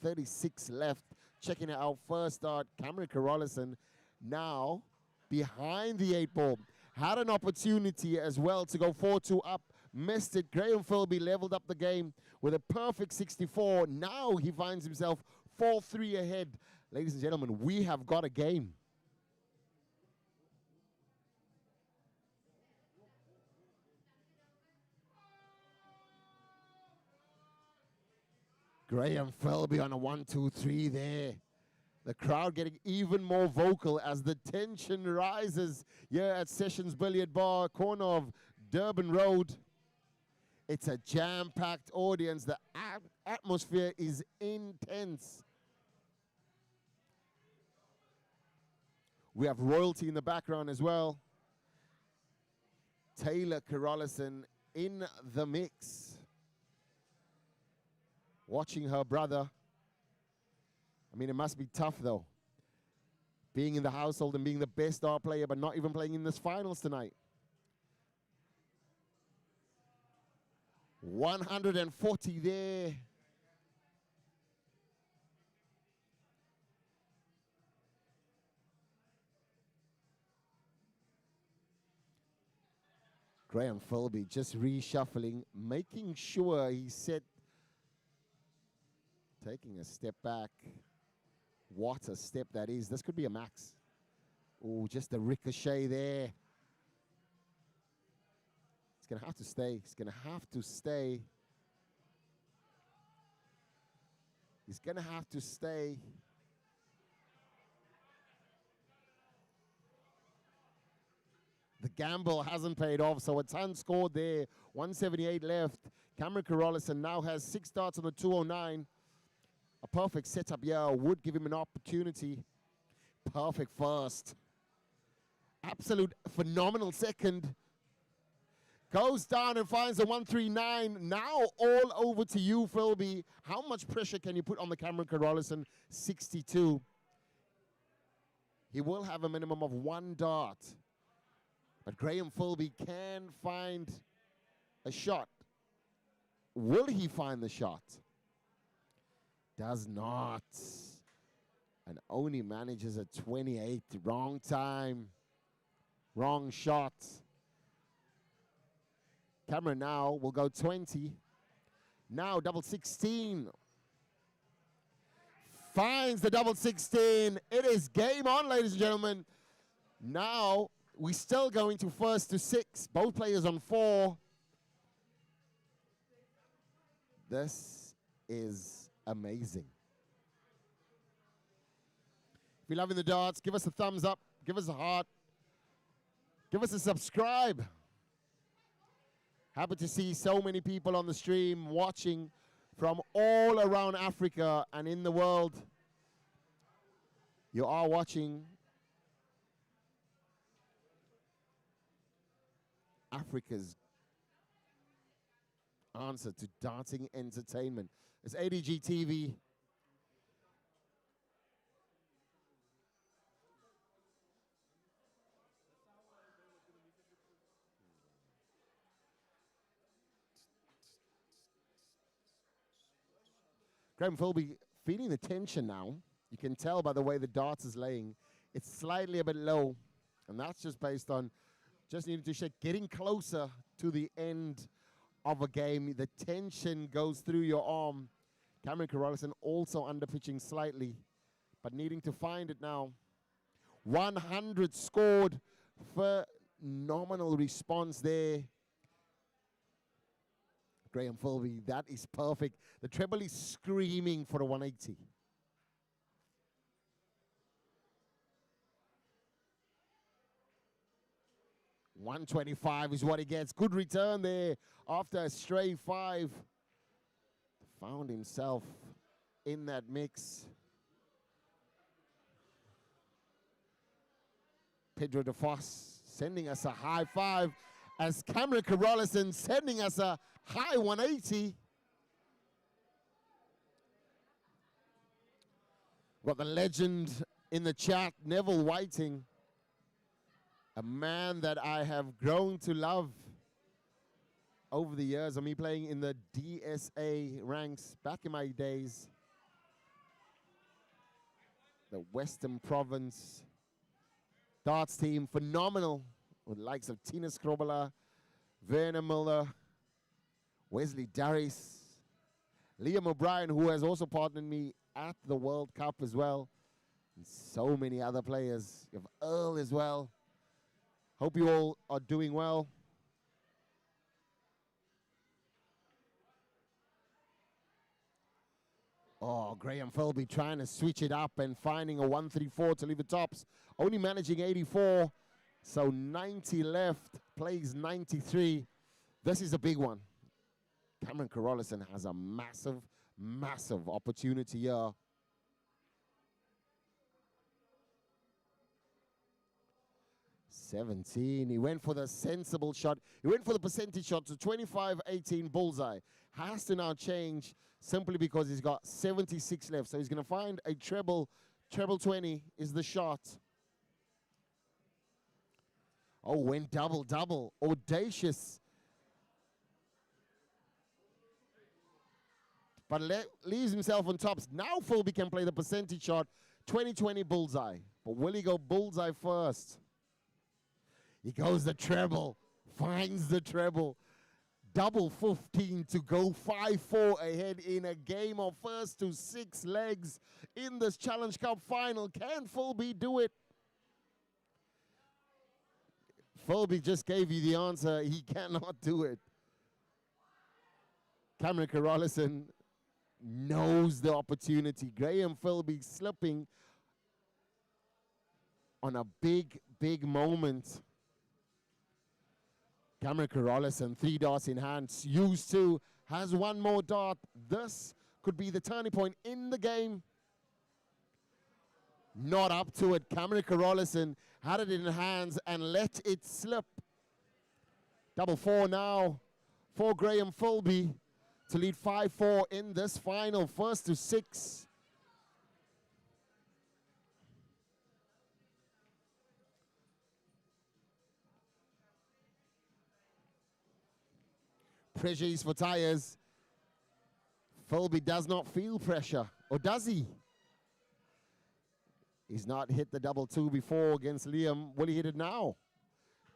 36 left. Checking it out first start. Cameron Carolison now behind the 8 ball. Had an opportunity as well to go 4-2 up. Missed it. Graham Philby leveled up the game with a perfect 64. Now he finds himself 4-3 ahead. Ladies and gentlemen, we have got a game. Graham Philby on a 1-2-3 there. The crowd getting even more vocal as the tension rises here at Sessions Billiard Bar, corner of Durban Road. It's a jam-packed audience. The atmosphere is intense. We have royalty in the background as well. Taylor Carolison in the mix. Watching her brother. I mean, it must be tough, though. Being in the household and being the best star player, but not even playing in this finals tonight. 140 there. Graham Philby just reshuffling, making sure he's set. Taking a step back. What a step that is. This could be a max. Oh, just a ricochet there. It's going to have to stay. He's going to have to stay. He's going to have to stay. The gamble hasn't paid off, so a ton scored there. 178 left. Cameron Carolison now has 6 starts on the 209. A perfect setup here would give him an opportunity. Perfect first. Absolute phenomenal second. Goes down and finds a 139. Now all over to you, Philby. How much pressure can you put on the Cameron Carolison? 62. He will have a minimum of 1 dart. But Graham Philby can find a shot. Will he find the shot? Does not. And only manages a 28. Wrong time. Wrong shot. Cameron now will go 20. Now double 16. Finds the double 16. It is game on, ladies and gentlemen. Now we're still going to first to 6. Both players on 4. This is amazing. If you're loving the darts, give us a thumbs up. Give us a heart. Give us a subscribe. Happy to see so many people on the stream watching from all around Africa and in the world. You are watching Africa's answer to darting entertainment. It's ADG TV. Graham Philby feeling the tension now. You can tell by the way the darts is laying. It's slightly a bit low, and that's just based on just needing to shake, getting closer to the end of a game. The tension goes through your arm. Cameron Carolison also underpitching slightly, but needing to find it now. 100 scored. Phenomenal response there. Graham Philby, that is perfect. The treble is screaming for a 180. $125 is what he gets. Good return there after a stray 5. Found himself in that mix. Pedro de Vos sending us a high 5 as Cameron Carolison sending us a high 180. Got the legend in the chat, Neville Whiting. A man that I have grown to love over the years of me playing in the DSA ranks back in my days. The Western Province darts team, phenomenal, with the likes of Tina Skrobela, Werner Muller, Wesley Darris, Liam O'Brien, who has also partnered me at the World Cup as well, and so many other players. You have Earl as well. Hope you all are doing well. Oh, Graham Philby trying to switch it up and finding a 134 to leave the tops. Only managing 84, so 90 left, plays 93. This is a big one. Cameron Carolison has a massive, massive opportunity here. $17. He went for the sensible shot. He went for the percentage shot to 25-18 bullseye. Has to now change simply because he's got 76 left. So he's going to find a treble. Treble 20 is the shot. Oh, went double. Audacious. But leaves himself on tops. Now Philby can play the percentage shot. 20-20 bullseye. But will he go bullseye first? He goes the treble. finds the treble. Double 15 to go 5-4 ahead in a game of first to 6 legs in this Challenge Cup final. Can Philby do it? Philby just gave you the answer. He cannot do it. Cameron Carolison knows the opportunity. Graham Philby slipping on a big, big moment. Cameron Carolison, 3 darts in hand, used to, has 1 more dart. This could be the turning point in the game. Not up to it. Cameron Carolison had it in hands and let it slip. Double 4 now for Graham Philby to lead 5-4 in this final, first to 6. Pressure is for tires. Philby does not feel pressure, or does he? He's not hit the double 2 before against Liam. Will he hit it now?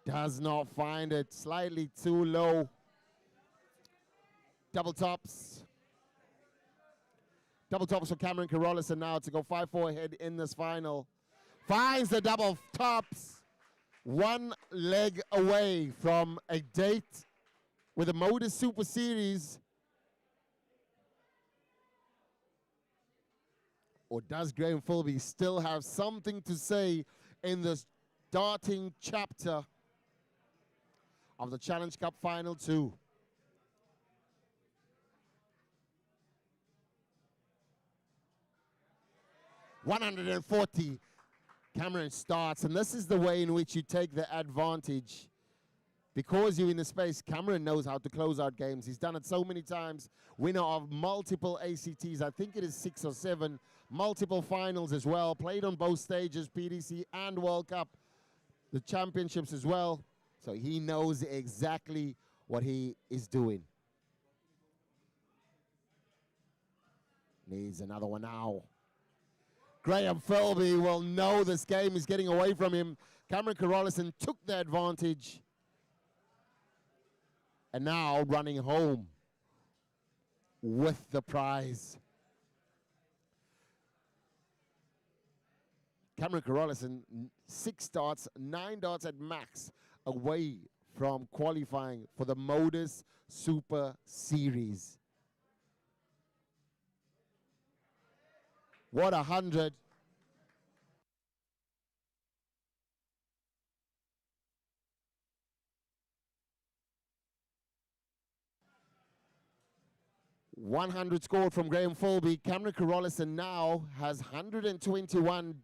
Does not find it, slightly too low. Double tops. Double tops for Cameron Carolison now to go 5-4 ahead in this final. Finds the double tops. 1 leg away from a date with the Modus Super Series. Or does Graham Philby still have something to say in this darting chapter of the Challenge Cup Final 2? $140. Cameron starts, and this is the way in which you take the advantage. Because you're in the space, Cameron knows how to close out games. He's done it so many times. Winner of multiple ACTs, I think it is 6 or 7. Multiple finals as well. Played on both stages, PDC and World Cup. The championships as well. So he knows exactly what he is doing. Needs another one now. Graham Philby will know this game is getting away from him. Cameron Carolison took the advantage. And now running home with the prize. Cameron Carolison, 6 darts, 9 darts at max away from qualifying for the Modus Super Series. What 100. $100 scored from Graham Philby. Cameron Carolison now has 121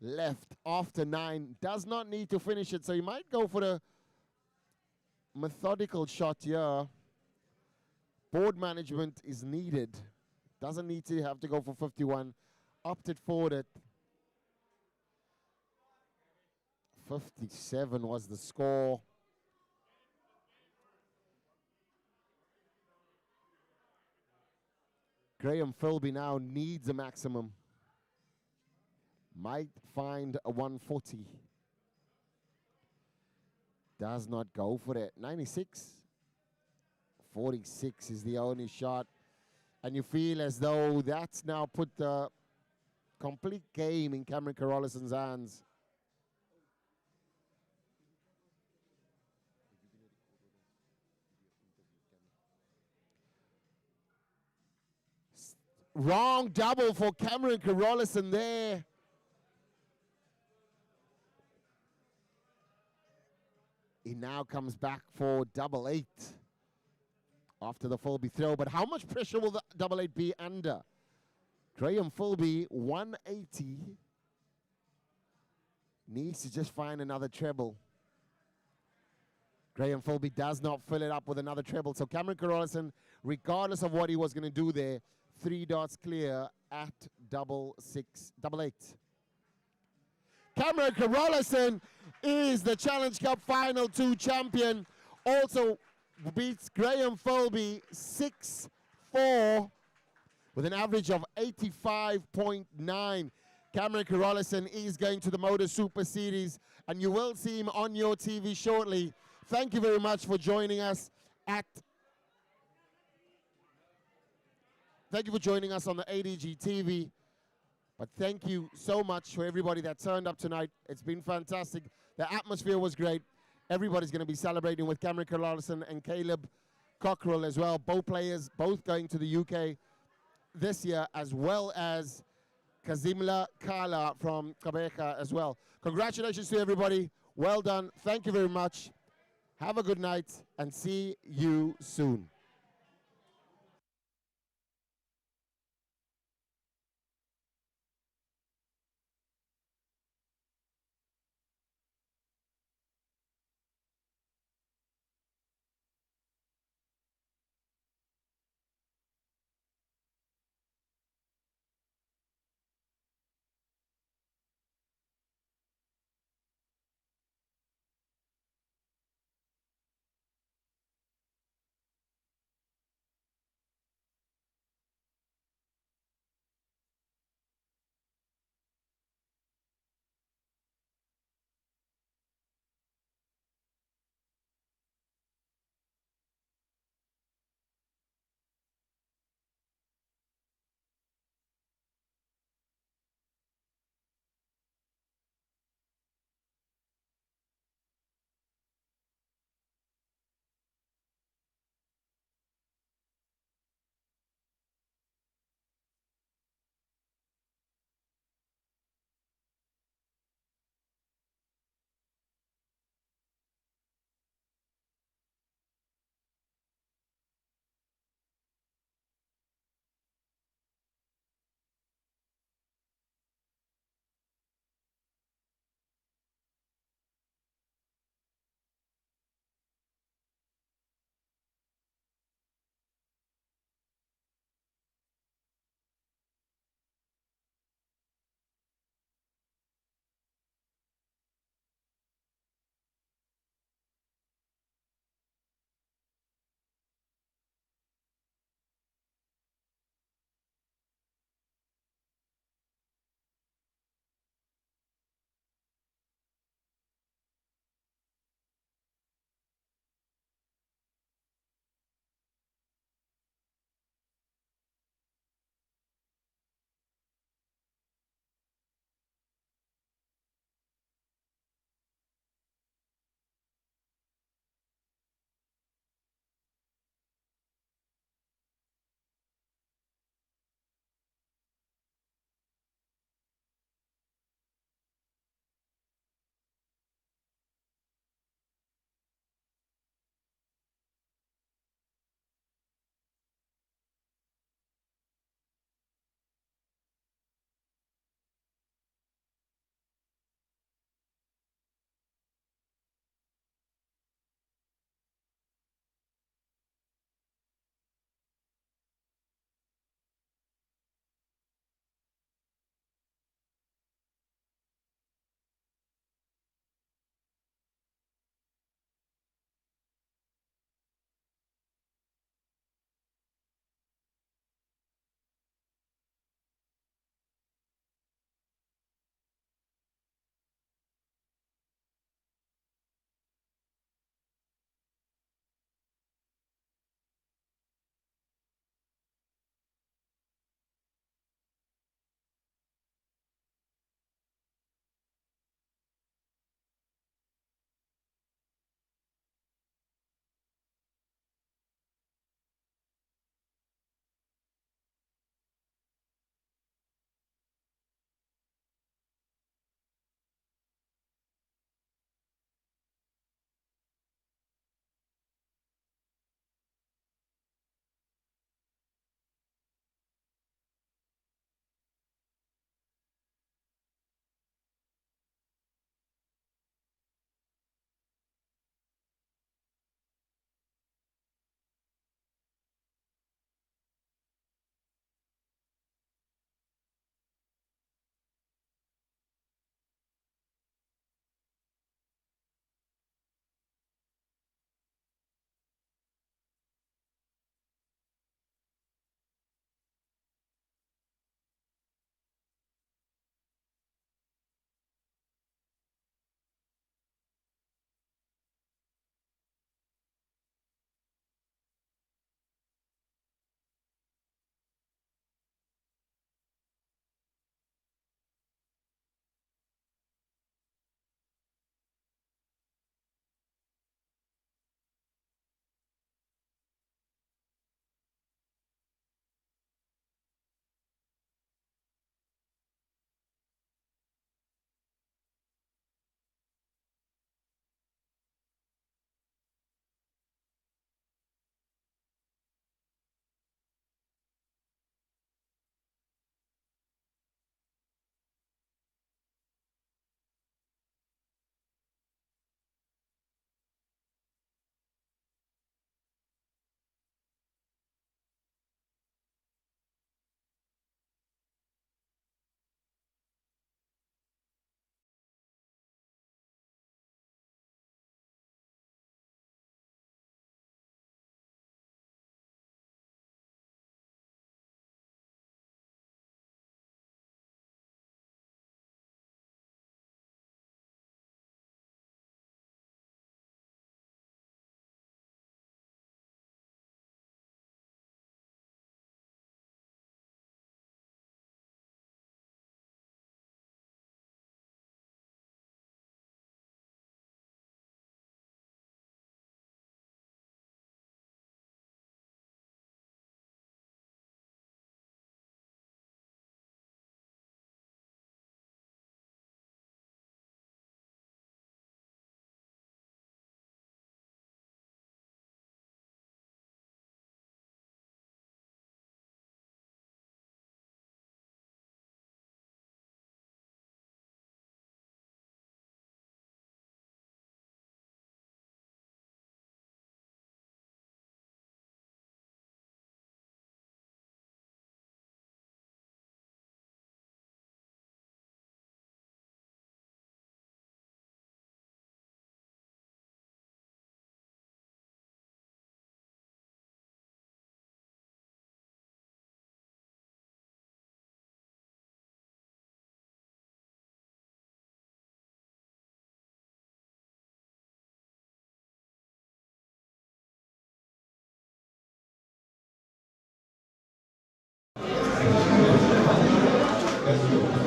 left after 9. Does not need to finish it, so he might go for the methodical shot here. Board management is needed. Doesn't need to have to go for 51. Opted for it. 57 was the score. Graham Philby now needs a maximum. Might find a 140. Does not go for it. 96. 46 is the only shot. And you feel as though that's now put the complete game in Cameron Carolison's hands. Wrong double for Cameron Carolison there. He now comes back for double 8 after the Philby throw. But how much pressure will the double 8 be under? Graham Philby, 180. Needs to just find another treble. Graham Philby does not fill it up with another treble. So Cameron Carolison, regardless of what he was going to do there, 3 darts clear at double 8. Cameron Carolison is the Challenge Cup Final 2 champion. Also beats Graham Philby 6-4 with an average of 85.9. Cameron Carolison is going to the Motor Super Series, and you will see him on your TV shortly. Thank you very much for joining us Thank you for joining us on the ADG TV. But thank you so much for everybody that turned up tonight. It's been fantastic. The atmosphere was great. Everybody's going to be celebrating with Cameron Carlson and Caleb Cockrell as well. Both players, both going to the UK this year, as well as Kazimla Kala from Kabeka as well. Congratulations to everybody. Well done. Thank you very much. Have a good night and see you soon.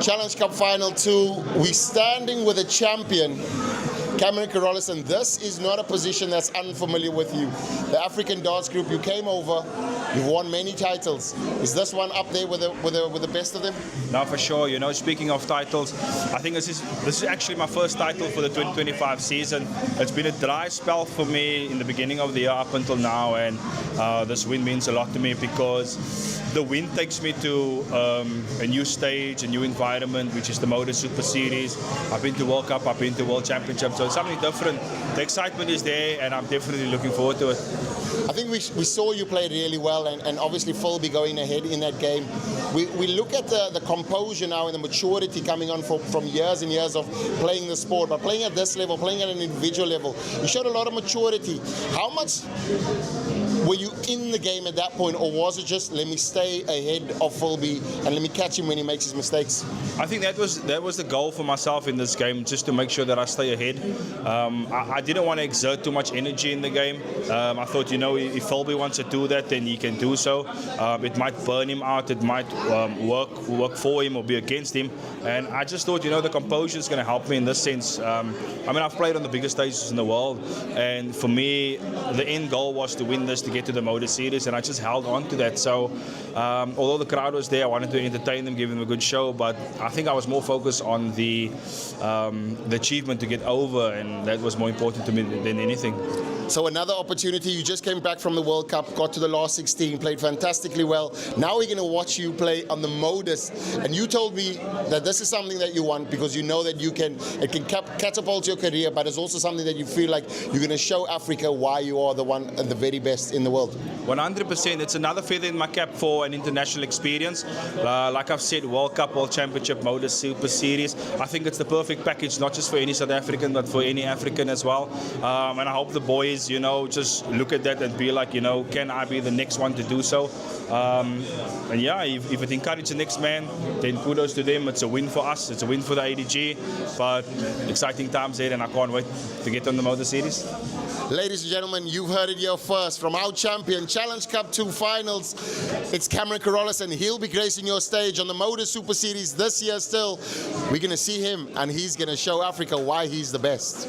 Challenge Cup Final 2, we're standing with a champion, Cameron Carolus, and this is not a position that's unfamiliar with you. The African Darts Group, you came over, you've won many titles. Is this one up there with the best of them? No, for sure. You know, speaking of titles, I think this is actually my first title for the 2025 season. It's been a dry spell for me in the beginning of the year up until now, and this win means a lot to me because the win takes me to a new stage, a new environment, which is the Motor Super Series. I've been to World Cup, I've been to World Championship, so it's something different. The excitement is there, and I'm definitely looking forward to it. I think we saw you play really well, and obviously Phil be going ahead in that game. We look at the composure now and the maturity coming on from years and years of playing the sport, but playing at this level, playing at an individual level, you showed a lot of maturity. How much were you in the game at that point, or was it just let me stay ahead of Philby and let me catch him when he makes his mistakes? I think that was the goal for myself in this game, just to make sure that I stay ahead. I didn't want to exert too much energy in the game. I thought, you know, if Philby wants to do that, then he can do so. It might burn him out, it might work for him or be against him. And I just thought, you know, the composure is going to help me in this sense. I mean, I've played on the biggest stages in the world, and for me, the end goal was to win this, to get to the Motor Series, and I just held on to that. So although the crowd was there, I wanted to entertain them, give them a good show, but I think I was more focused on the achievement to get over, and that was more important to me than anything. So another opportunity, you just came back from the World Cup, got to the last 16, played fantastically well. Now we're going to watch you play on the Modus, and you told me that this is something that you want because you know that it can catapult your career, but it's also something that you feel like you're going to show Africa why you are the one and the very best in the world. 100%. It's another feather in my cap for an international experience. Like I've said, World Cup, World Championship, Motor Super Series. I think it's the perfect package, not just for any South African, but for any African as well. And I hope the boys, you know, just look at that and be like, you know, can I be the next one to do so? And yeah, if it encourages the next man, then kudos to them. It's a win for us. It's a win for the ADG. But exciting times there, and I can't wait to get on the Motor Series. Ladies and gentlemen, you've heard it here first from our champion, Challenge Cup 2 Finals. It's Cameron Carolus, and he'll be gracing your stage on the Motor Super Series this year still. We're going to see him, and he's going to show Africa why he's the best.